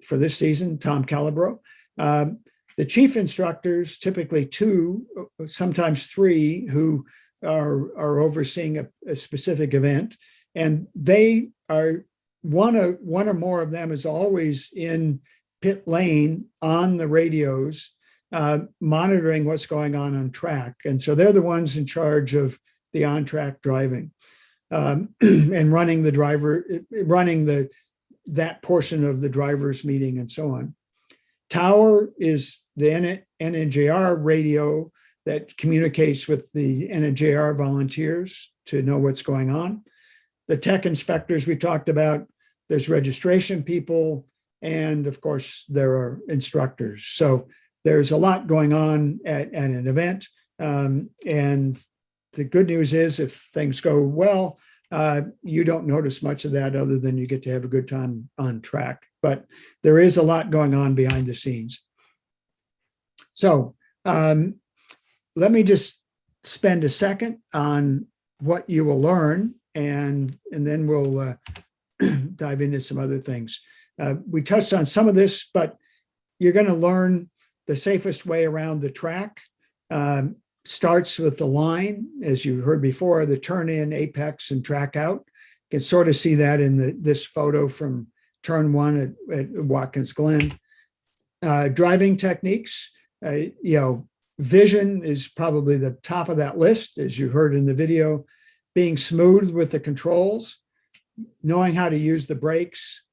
for this season, Tom Calabro. The chief instructors, typically 2, sometimes 3, who are overseeing a specific event, and they are one or more of them is always in pit lane on the radios, monitoring what's going on track. And so they're the ones in charge of the on-track driving and running that portion of the drivers' meeting and so on. Tower is the NNJR radio that communicates with the NNJR volunteers to know what's going on. The tech inspectors we talked about, there's registration people, and of course there are instructors. So there's a lot going on at an event. And the good news is, if things go well, you don't notice much of that other than you get to have a good time on track. But there is a lot going on behind the scenes. So let me just spend a second on what you will learn, and then we'll dive into some other things. We touched on some of this, but you're going to learn the safest way around the track. Starts with the line, as you heard before, the turn in, apex, and track out. You can sort of see that in this photo from turn 1 at Watkins Glen. Driving techniques, vision is probably the top of that list, as you heard in the video. Being smooth with the controls, knowing how to use the brakes,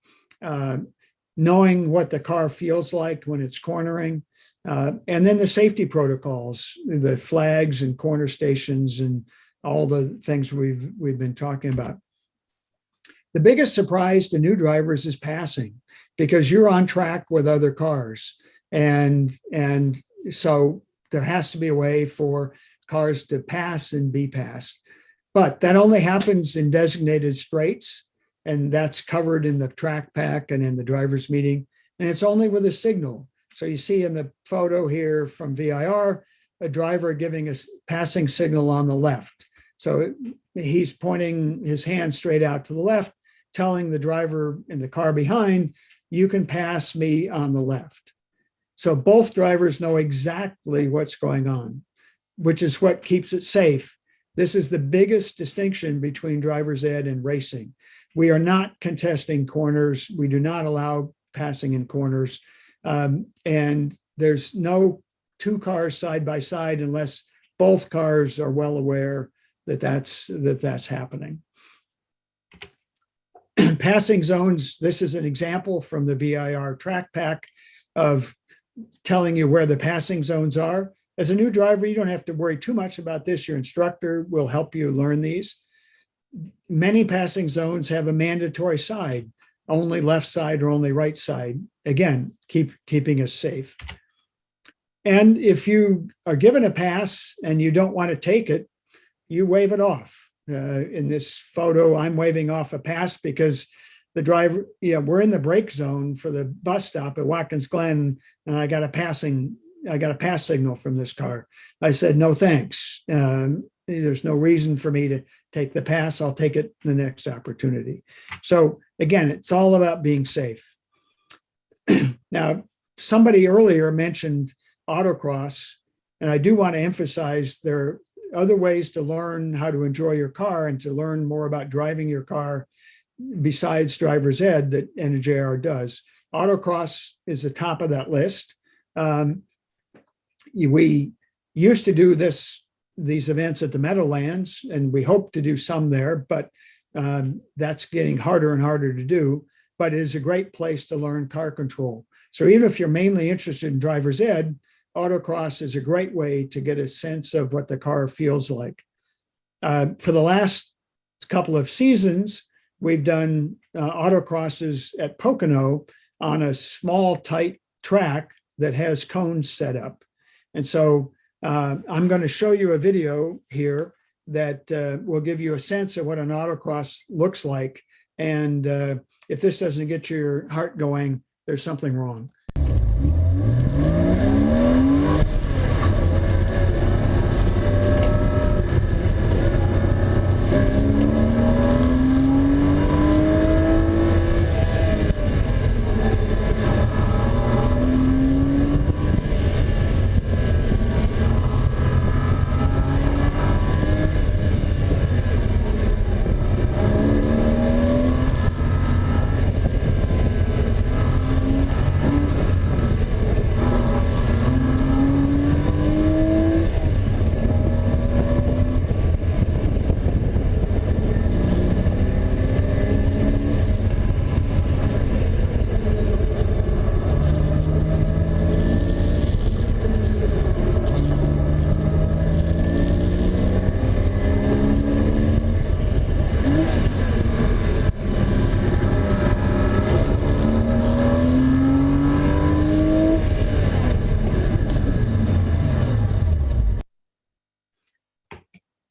knowing what the car feels like when it's cornering, and then the safety protocols, the flags and corner stations and all the things we've been talking about. The biggest surprise to new drivers is passing, because you're on track with other cars. And so there has to be a way for cars to pass and be passed. But that only happens in designated straights, and that's covered in the track pack and in the driver's meeting. And it's only with a signal. So you see in the photo here from VIR, a driver giving a passing signal on the left. So he's pointing his hand straight out to the left, telling the driver in the car behind, you can pass me on the left. So both drivers know exactly what's going on, which is what keeps it safe. This is the biggest distinction between driver's ed and racing. We are not contesting corners. We do not allow passing in corners. And there's no two cars side by side unless both cars are well aware that that's happening. Passing zones, this is an example from the VIR track pack of telling you where the passing zones are. As a new driver, you don't have to worry too much about this. Your instructor will help you learn these. Many passing zones have a mandatory side, only left side or only right side. Again, keeping us safe. And if you are given a pass and you don't want to take it, you wave it off. In this photo, I'm waving off a pass because the driver, we're in the brake zone for the bus stop at Watkins Glen, and I got a pass signal from this car. I said, no, thanks. There's no reason for me to take the pass. I'll take it the next opportunity. So again, it's all about being safe. Now, somebody earlier mentioned autocross, and I do want to emphasize there are other ways to learn how to enjoy your car and to learn more about driving your car besides driver's ed that NNJR does. Autocross is the top of that list. We used to do these events at the Meadowlands, and we hope to do some there, but that's getting harder and harder to do. But it is a great place to learn car control. So even if you're mainly interested in driver's ed, autocross is a great way to get a sense of what the car feels like. For the last couple of seasons, we've done autocrosses at Pocono on a small, tight track that has cones set up. And so I'm going to show you a video here that will give you a sense of what an autocross looks like. And if this doesn't get your heart going, there's something wrong.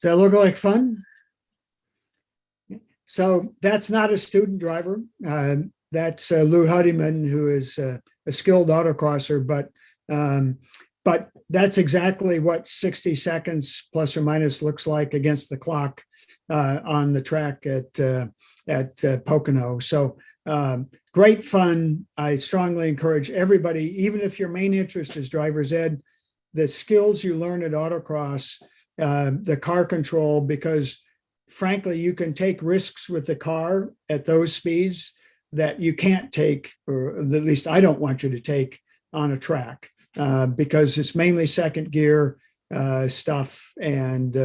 Does that look like fun? So that's not a student driver. That's Lou Huddyman, who is a skilled autocrosser, but that's exactly what 60 seconds plus or minus looks like against the clock on the track at Pocono. So great fun. I strongly encourage everybody, even if your main interest is driver's ed, the skills you learn at autocross, the car control, because frankly, you can take risks with the car at those speeds that you can't take, or at least I don't want you to take on a track because it's mainly second gear stuff. And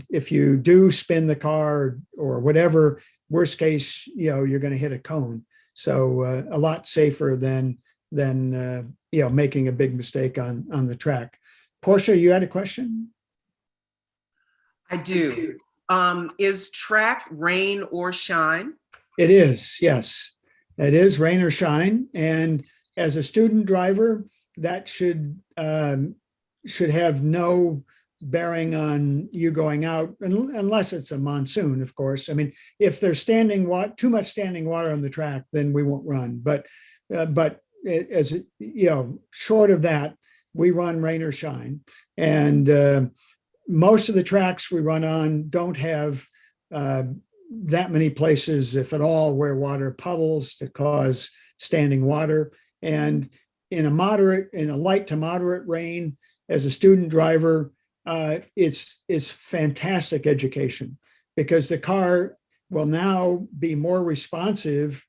if you do spin the car or whatever, worst case, you're going to hit a cone. So a lot safer than making a big mistake on the track. Portia, you had a question? I do. Is track rain or shine? It is, yes. It is rain or shine. And as a student driver, that should have no bearing on you going out, unless it's a monsoon, of course. I mean, if there's too much standing water on the track, then we won't run. But short of that, we run rain or shine. And most of the tracks we run on don't have that many places, if at all, where water puddles to cause standing water. And in a light to moderate rain, as a student driver, it's fantastic education, because the car will now be more responsive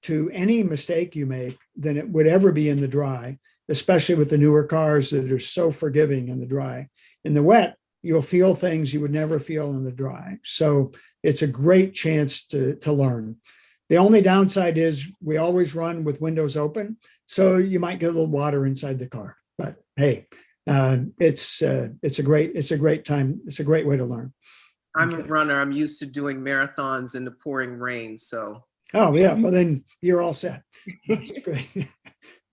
to any mistake you make than it would ever be in the dry, especially with the newer cars that are so forgiving in the dry. In the wet, you'll feel things you would never feel in the dry. So it's a great chance to learn. The only downside is we always run with windows open, so you might get a little water inside the car. But hey, it's a great time. It's a great way to learn. I'm a runner. I'm used to doing marathons in the pouring rain. So. Oh yeah, well then you're all set. That's great.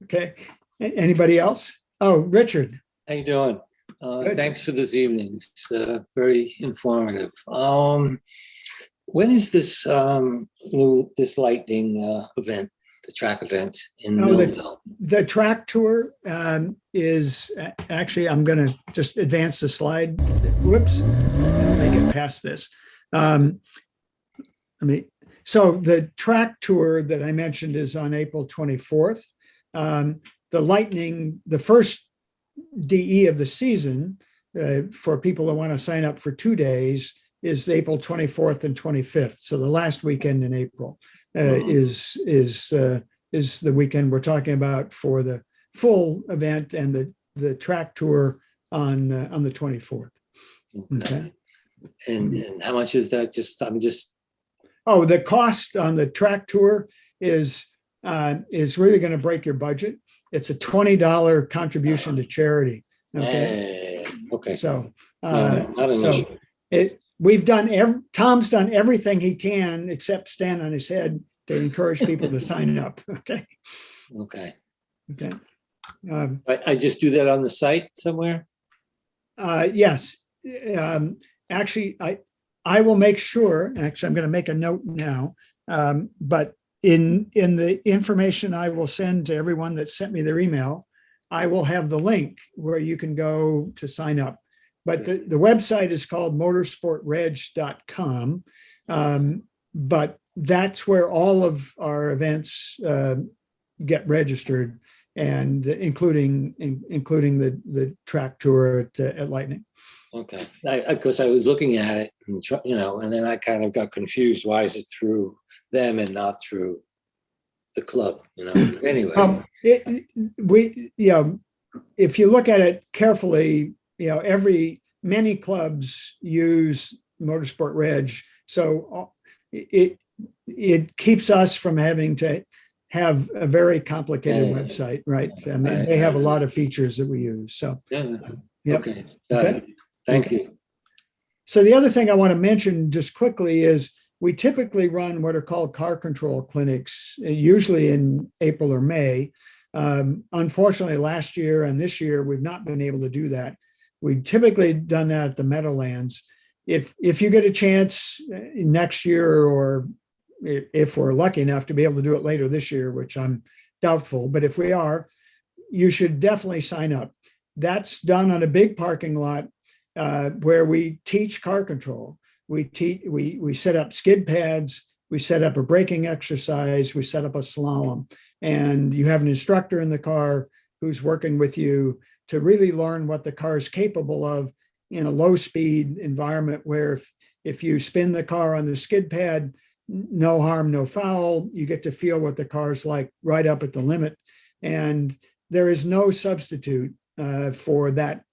Okay. Anybody else? Oh, Richard. How you doing? Thanks for this evening. It's very informative. When is this this lightning event, the track event in Millville? The track tour is actually, I'm going to just advance the slide. Whoops, make it past this. So the track tour that I mentioned is on April 24th. The first DE of the season for people that want to sign up for 2 days is April 24th and 25th. So the last weekend in April is the weekend we're talking about for the full event, and the track tour on the 24th. Okay. And how much is that? Oh, the cost on the track tour is really going to break your budget. It's a $20 contribution to charity. Okay. Okay. So, not an issue. Tom's done everything he can except stand on his head to encourage people to sign up. Okay. Okay. Okay. I just do that on the site somewhere? Yes. Actually, I will make sure, actually, I'm going to make a note now, but in the information I will send to everyone that sent me their email, I will have the link where you can go to sign up. But the website is called motorsportreg.com. But that's where all of our events get registered, and including the track tour at Lightning. Okay, because I was looking at it, and and then I kind of got confused. Why is it through them and not through the club? Anyway, if you look at it carefully, many clubs use Motorsport Reg, so it keeps us from having to have a very complicated website, right? I mean, they have a lot of features that we use. So okay, thank you. So the other thing I want to mention just quickly is we typically run what are called car control clinics, usually in April or May. Unfortunately, last year and this year, we've not been able to do that. We've typically done that at the Meadowlands. If you get a chance next year, or if we're lucky enough to be able to do it later this year, which I'm doubtful, but if we are, you should definitely sign up. That's done on a big parking lot where we teach car control. We set up skid pads, we set up a braking exercise, we set up a slalom, and you have an instructor in the car who's working with you to really learn what the car is capable of in a low speed environment, where if you spin the car on the skid pad, no harm, no foul, you get to feel what the car's like right up at the limit. And there is no substitute for that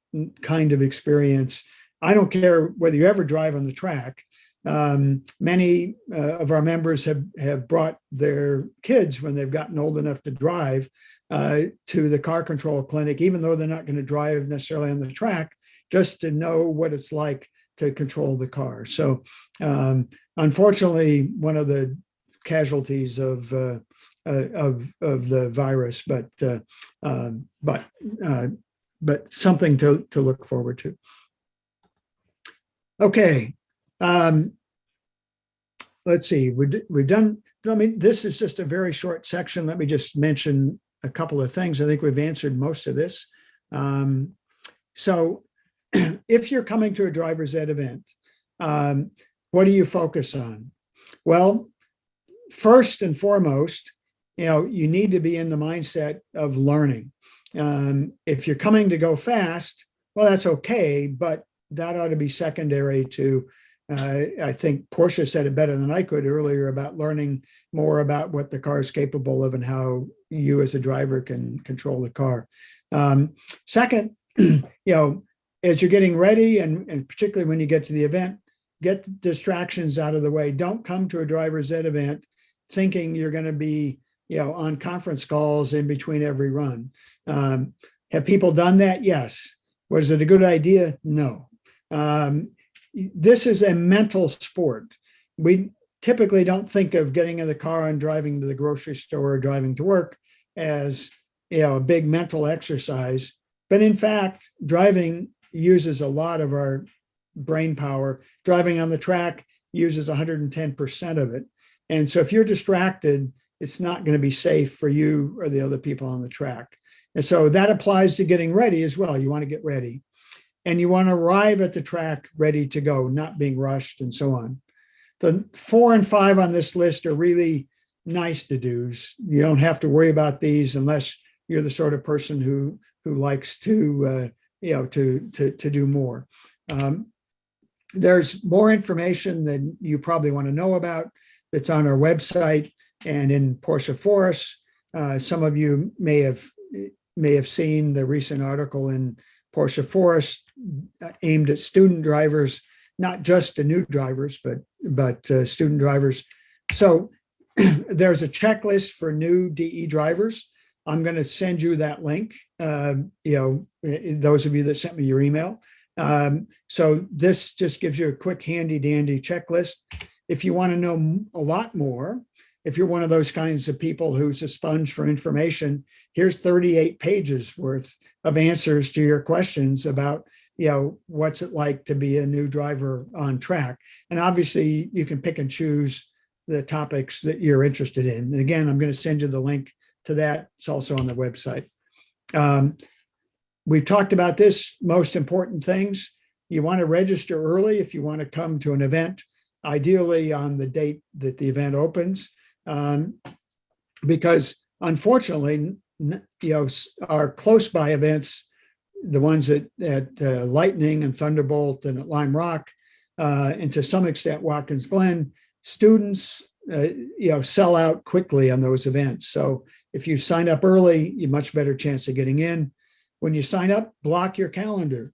kind of experience. I don't care whether you ever drive on the track, Many of our members have brought their kids when they've gotten old enough to drive to the car control clinic, even though they're not going to drive necessarily on the track, just to know what it's like to control the car. So unfortunately, one of the casualties of the virus, but something to look forward to. Okay. Let's see, we're done. This is just a very short section. Let me just mention a couple of things. I think we've answered most of this. So if you're coming to a driver's ed event, what do you focus on? Well, first and foremost, you need to be in the mindset of learning. If you're coming to go fast, well, that's okay, but that ought to be secondary to, I think Porsche said it better than I could earlier about learning more about what the car is capable of and how you as a driver can control the car. Second, as you're getting ready, and particularly when you get to the event, get the distractions out of the way. Don't come to a driver's ed event thinking you're going to be, on conference calls in between every run. Have people done that? Yes. Was it a good idea? No. This is a mental sport. We typically don't think of getting in the car and driving to the grocery store or driving to work as a big mental exercise. But in fact, driving uses a lot of our brain power. Driving on the track uses 110% of it. And so if you're distracted, it's not going to be safe for you or the other people on the track. And so that applies to getting ready as well. You want to get ready. And you want to arrive at the track ready to go, not being rushed and so on. The 4 and 5 on this list are really nice to do's. You don't have to worry about these unless you're the sort of person who likes to do more. There's more information than you probably want to know about that's on our website and in Porsche Forest. Some of you may have seen the recent article in Porsche Forest aimed at student drivers, not just to new drivers, but student drivers. So there's a checklist for new DE drivers. I'm going to send you that link, those of you that sent me your email. So this just gives you a quick handy dandy checklist. If you want to know a lot more, if you're one of those kinds of people who's a sponge for information, here's 38 pages worth of answers to your questions about, what's it like to be a new driver on track. And obviously you can pick and choose the topics that you're interested in. And again, I'm going to send you the link to that. It's also on the website. We've talked about this, most important things. You want to register early if you want to come to an event, ideally on the date that the event opens. Because unfortunately, our close by events, the ones at Lightning and Thunderbolt and at Lime Rock, and to some extent Watkins Glen, students sell out quickly on those events. So if you sign up early, you have much better chance of getting in. When you sign up, block your calendar.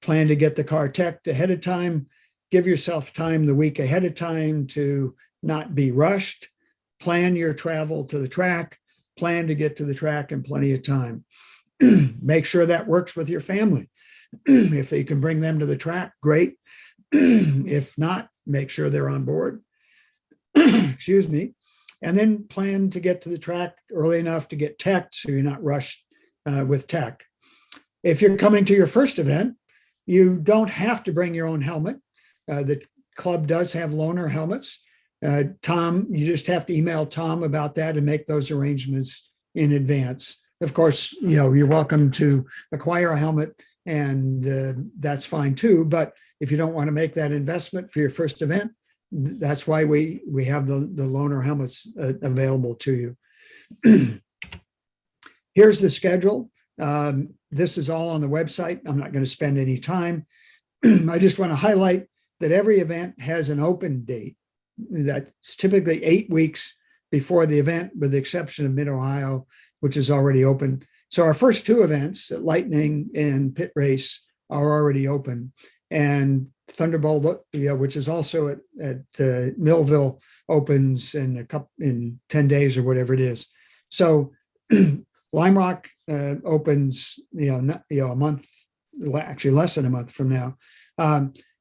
Plan to get the car teched ahead of time. Give yourself time the week ahead of time to not be rushed. Plan your travel to the track. Plan to get to the track in plenty of time. Make sure that works with your family. If you can bring them to the track, great. If not, make sure they're on board. Excuse me. And then plan to get to the track early enough to get teched so you're not rushed with tech. If you're coming to your first event, you don't have to bring your own helmet. The club does have loaner helmets. Tom, you just have to email Tom about that and make those arrangements in advance. Of course, you're welcome to acquire a helmet, and that's fine too. But if you don't want to make that investment for your first event, that's why we have the loaner helmets available to you. Here's the schedule. This is all on the website. I'm not going to spend any time. I just want to highlight that every event has an open date. That's typically 8 weeks before the event, with the exception of Mid-Ohio, which is already open. So our first 2 events at Lightning and Pit Race are already open. And Thunderbolt, which is also at Millville, opens in 10 days or whatever it is. So Lime Rock opens, a month, actually less than a month from now.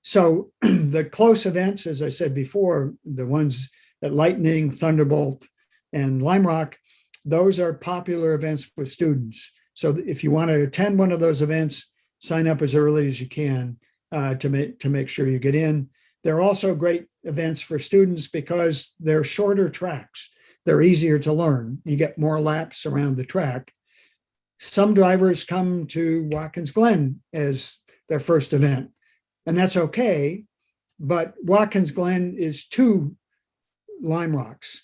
So the close events, as I said before, the ones at Lightning, Thunderbolt, and Lime Rock, those are popular events with students. So if you want to attend one of those events, sign up as early as you can to make sure you get in. They're also great events for students because they're shorter tracks. They're easier to learn. You get more laps around the track. Some drivers come to Watkins Glen as their first event, and that's okay. But Watkins Glen is 2 Lime Rocks.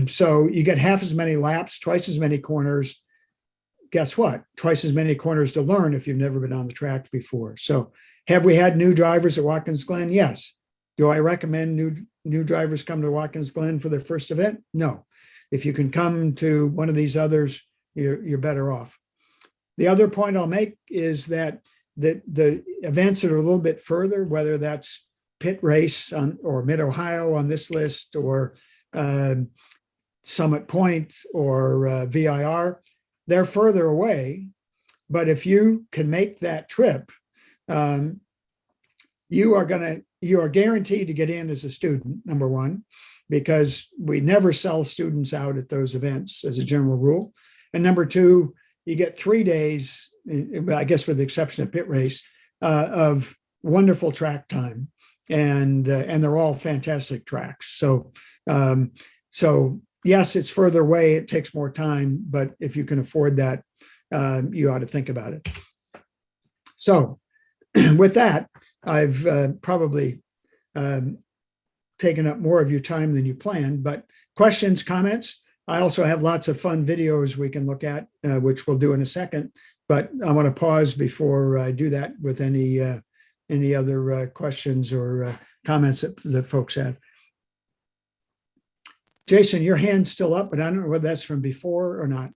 So you get half as many laps, twice as many corners. Guess what? Twice as many corners to learn if you've never been on the track before. So have we had new drivers at Watkins Glen? Yes. Do I recommend new drivers come to Watkins Glen for their first event? No. If you can come to one of these others, you're better off. The other point I'll make is that the events that are a little bit further, whether that's Pit Race or Mid-Ohio on this list, or Summit Point or VIR, they're further away. But if you can make that trip, you are guaranteed to get in as a student, number one, because we never sell students out at those events as a general rule. And number two, you get 3 days, I guess with the exception of Pit Race, of wonderful track time. And they're all fantastic tracks. So yes, it's further away, it takes more time, but if you can afford that, you ought to think about it. So with that, I've probably taken up more of your time than you planned, but questions, comments? I also have lots of fun videos we can look at, which we'll do in a second, but I want to pause before I do that with any other questions or comments that folks have. Jason, your hand's still up, but I don't know whether that's from before or not.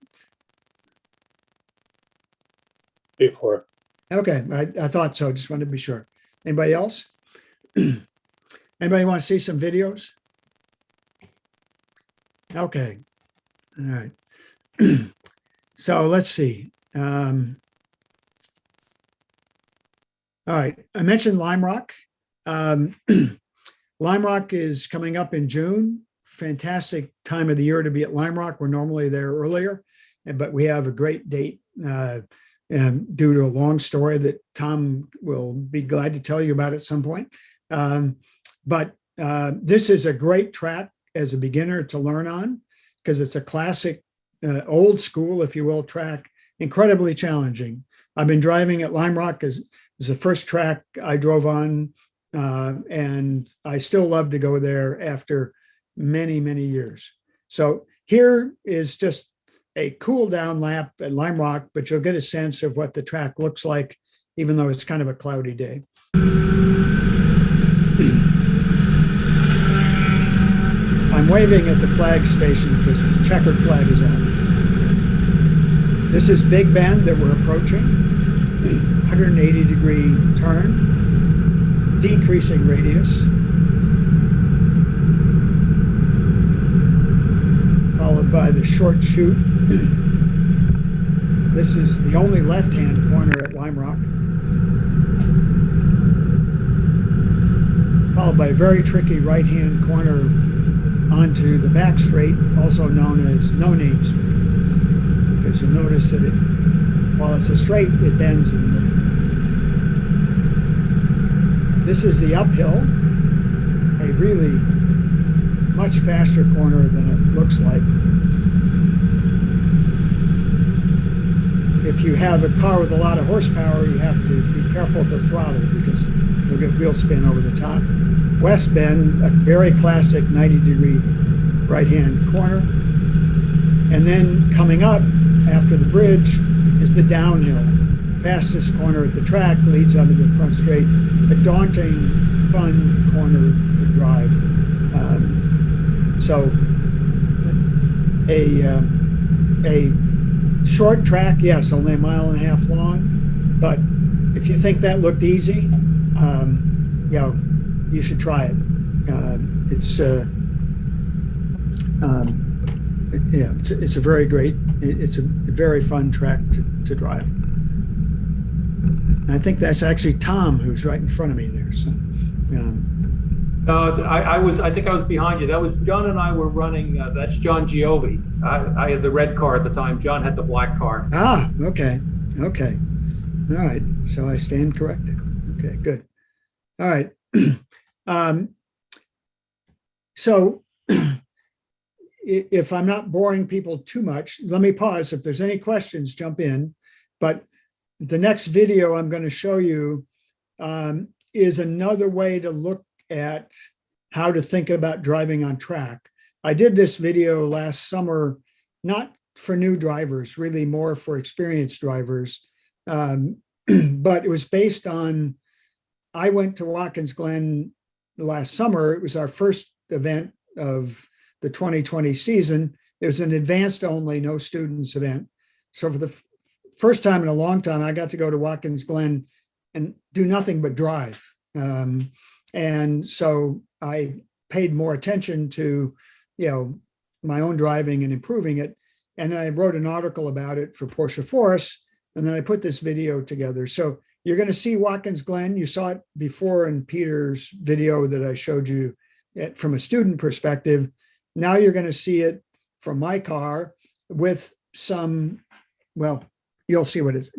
Before. Okay, I thought so. Just wanted to be sure. Anybody else? Anybody want to see some videos? Okay. All right. So let's see. All right. I mentioned Lime Rock. Lime Rock is coming up in June. Fantastic time of the year to be at Lime Rock. We're normally there earlier, but we have a great date due to a long story that Tom will be glad to tell you about at some point. But this is a great track as a beginner to learn on because it's a classic, old school, if you will, track, incredibly challenging. I've been driving at Lime Rock as the first track I drove on, and I still love to go there after many, many years. So here is just a cool down lap at Lime Rock, but you'll get a sense of what the track looks like, even though it's kind of a cloudy day. I'm waving at the flag station because the checkered flag is out. This is Big Bend that we're approaching, 180-degree turn, decreasing radius. Followed by the short chute. This is the only left-hand corner at Lime Rock. Followed by a very tricky right-hand corner onto the back straight, also known as No Name Street, because you'll notice that while it's a straight, it bends in the middle. This is the uphill, a really much faster corner than it looks like. If you have a car with a lot of horsepower, you have to be careful with the throttle because you'll get wheel spin over the top. West Bend, a very classic 90-degree right-hand corner. And then coming up after the bridge is the downhill. Fastest corner at the track, leads onto the front straight. A daunting, fun corner to drive. So a short track, yes, only 1.5 miles long. But if you think that looked easy, you should try it. It's a very great, it's a very fun track to drive. I think that's actually Tom who's right in front of me there. So, I think I was behind you. That was John and I were running. That's John Giovi. I had the red car at the time. John had the black car. Okay. All right. So I stand corrected. Okay, good. All right. So if I'm not boring people too much, let me pause. If there's any questions, jump in. But the next video I'm going to show you is another way to look at how to think about driving on track. I did this video last summer, not for new drivers, really more for experienced drivers. But it was based on, I went to Watkins Glen last summer. It was our first event of the 2020 season. It was an advanced only, no students event. So for the first time in a long time, I got to go to Watkins Glen and do nothing but drive. And so I paid more attention to, my own driving and improving it. And then I wrote an article about it for Porsche Force. And then I put this video together. So you're going to see Watkins Glen. You saw it before in Peter's video that I showed you from a student perspective. Now you're going to see it from my car with some, well, you'll see what's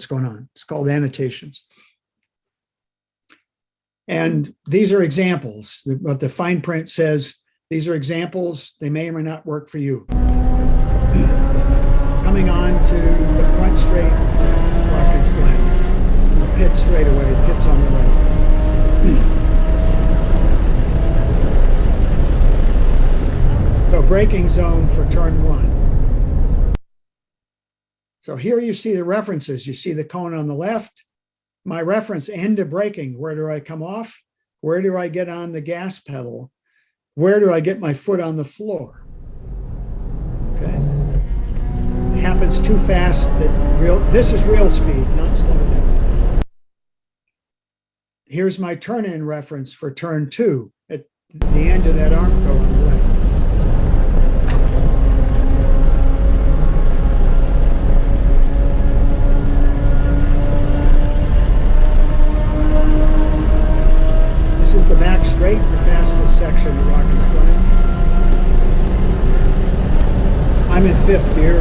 going on. It's called annotations. And these are examples. What the fine print says, these are examples. They may or may not work for you. Coming on to the front straight, Watkins Glen. The pit straight away, pit's on the right. So braking zone for turn 1. So here you see the references. You see the cone on the left. My reference, end of braking. Where do I come off? Where do I get on the gas pedal? Where do I get my foot on the floor? Okay. It happens too fast. This is real speed, not slow down. Here's my turn-in reference for turn 2 at the end of that armco on the left. The back straight, the fastest section of Watkins Glen. I'm in 5th gear.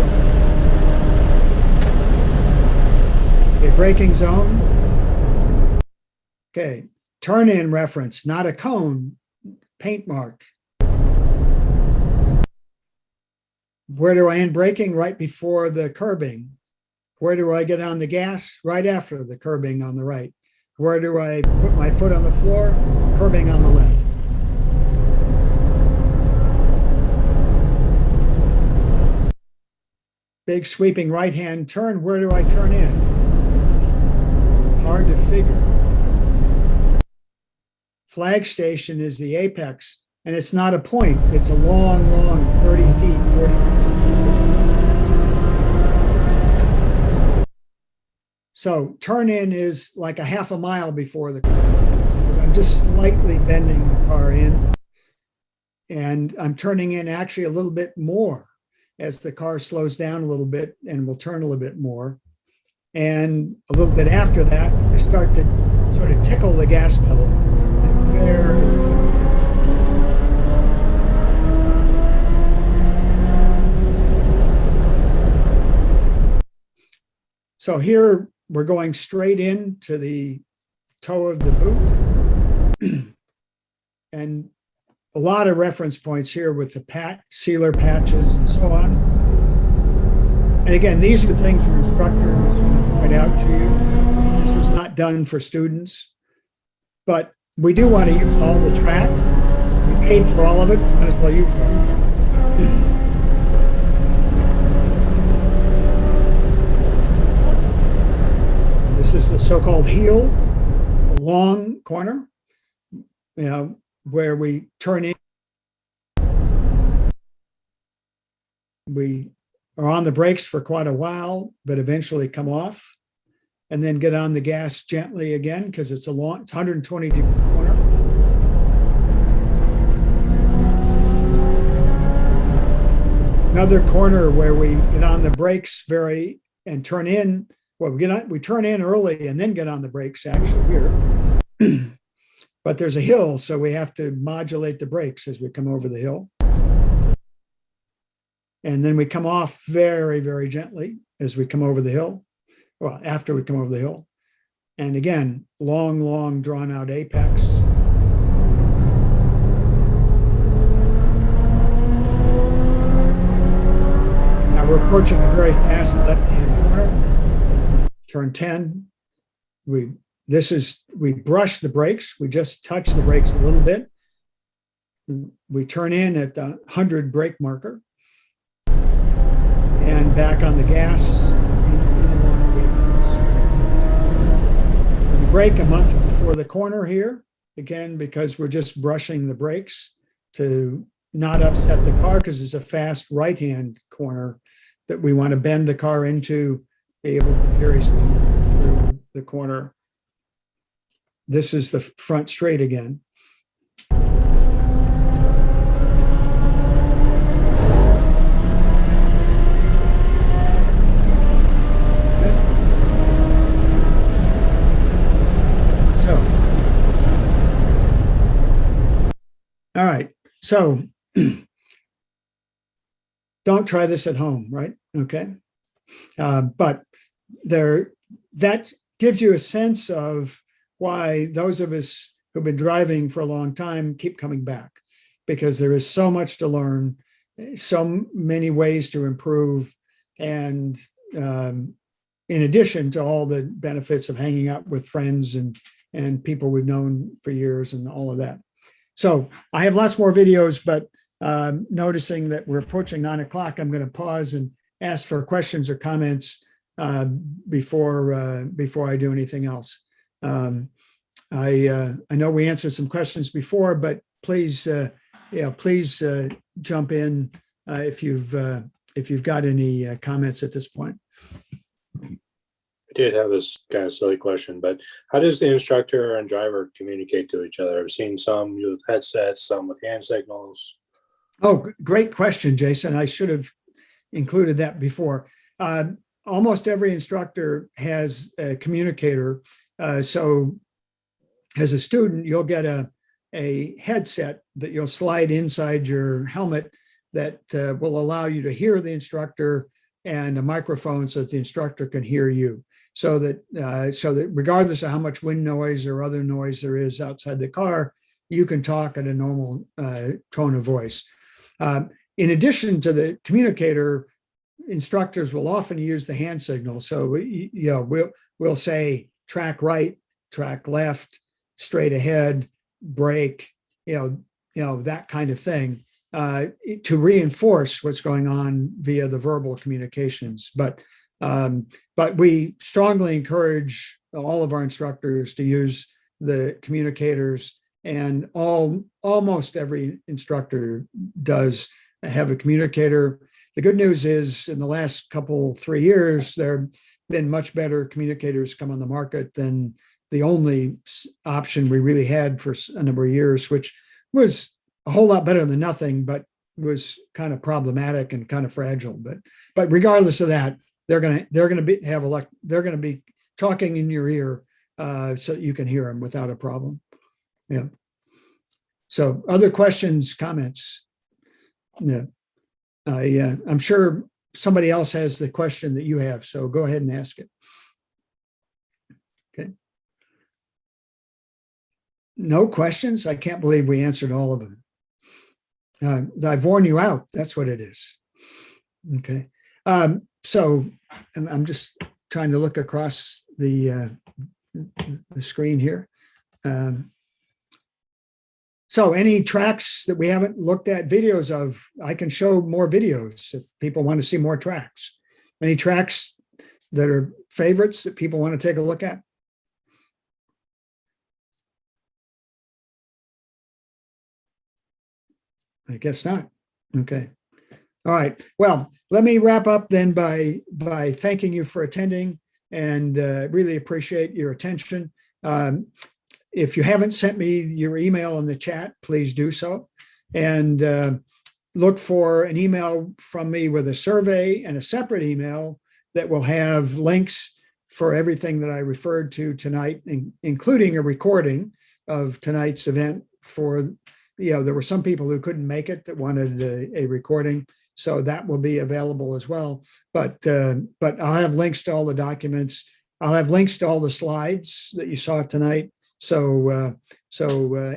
Okay, braking zone. Okay, turn in reference, not a cone, paint mark. Where do I end braking? Right before the curbing. Where do I get on the gas? Right after the curbing on the right. Where do I put my foot on the floor? Curbing on the left. Big sweeping right-hand turn. Where do I turn in? Hard to figure. Flag station is the apex, and it's not a point. It's a long, 30 feet, 40 feet. So turn in is like a half a mile before the car. I'm just slightly bending the car in, and I'm turning in actually a little bit more as the car slows down a little bit and will turn a little bit more. And a little bit after that, I start to sort of tickle the gas pedal. So here we're going straight into the toe of the boot. And a lot of reference points here with the sealer patches and so on. And again, these are things your instructor is going to point out to you. This was not done for students, but we do want to use all the track. We paid for all of it, might as well use it. This is the so-called heel, a long corner, where we turn in. We are on the brakes for quite a while, but eventually come off. and then get on the gas gently again because it's 120 degree corner. Another corner where we get on the brakes and turn in. Well, we turn in early and then get on the brakes actually here. But there's a hill, so we have to modulate the brakes as we come over the hill. And then we come off very, very gently as we come over the hill. Well, after we come over the hill. And again, long, long drawn out apex. Now we're approaching a very fast left-hand corner. Turn 10. We brush the brakes. We just touch the brakes a little bit. We turn in at the 100 brake marker and back on the gas. We brake a month before the corner here, again, because we're just brushing the brakes to not upset the car because it's a fast right-hand corner that we want to bend the car into, be able to carry speed through the corner. This is the front straight again. All right, so don't try this at home, right? Okay, but that gives you a sense of why those of us who've been driving for a long time keep coming back, because there is so much to learn, so many ways to improve, and in addition to all the benefits of hanging out with friends and people we've known for years and all of that. So I have lots more videos, but noticing that we're approaching 9 o'clock, I'm going to pause and ask for questions or comments before I do anything else. I know we answered some questions before, but please, please jump in if you've got any comments at this point. I did have this kind of silly question, but how does the instructor and driver communicate to each other? I've seen some with headsets, some with hand signals. Oh, great question, Jason. I should have included that before. Almost every instructor has a communicator. So as a student, you'll get a headset that you'll slide inside your helmet that will allow you to hear the instructor, and a microphone so that the instructor can hear you. So that regardless of how much wind noise or other noise there is outside the car, you can talk at a normal tone of voice. In addition to the communicator, instructors will often use the hand signal. So we'll say track right, track left, straight ahead, brake, that kind of thing, to reinforce what's going on via the verbal communications. But we strongly encourage all of our instructors to use the communicators, and almost every instructor does have a communicator. The good news is in the last 3 years, there have been much better communicators come on the market than the only option we really had for a number of years, which was a whole lot better than nothing, but was kind of problematic and kind of fragile. But regardless of that, they're going to be talking in your ear so that you can hear them without a problem. Yeah. So other questions, comments? Yeah. I'm sure somebody else has the question that you have, so go ahead and ask it. Okay. No questions? I can't believe we answered all of them. I've worn you out. That's what it is. Okay. So I'm just trying to look across the screen here. So any tracks that we haven't looked at videos of, I can show more videos if people want to see more tracks. Any tracks that are favorites that people want to take a look at? I guess not. Okay. All right. Well, let me wrap up then by thanking you for attending and really appreciate your attention. If you haven't sent me your email in the chat, please do so. And look for an email from me with a survey and a separate email that will have links for everything that I referred to tonight, including a recording of tonight's event. For, there were some people who couldn't make it that wanted a recording, so that will be available as well. But I'll have links to all the documents. I'll have links to all the slides that you saw tonight. So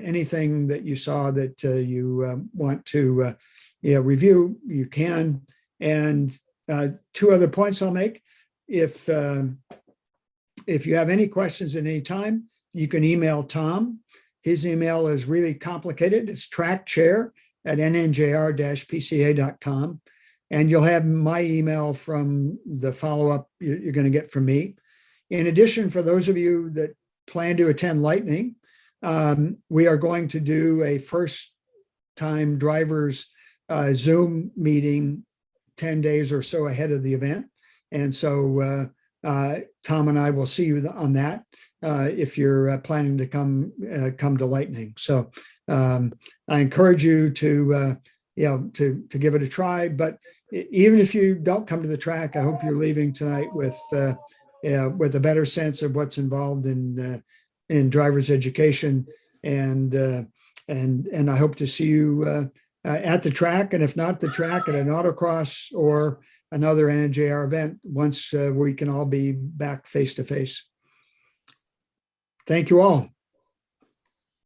anything that you saw that you want to review, you can. And two other points I'll make. If you have any questions at any time, you can email Tom. His email is really complicated. It's trackchair@nnjr-pca.com. And you'll have my email from the follow-up you're going to get from me. In addition, for those of you that plan to attend Lightning, we are going to do a first-time drivers Zoom meeting 10 days or so ahead of the event. And so Tom and I will see you on that if you're planning to come to Lightning. So I encourage you to give it a try. But even if you don't come to the track, I hope you're leaving tonight with a better sense of what's involved in drivers education, and I hope to see you at the track, and if not the track, at an autocross or another NNJR event once we can all be back face to face. Thank you all.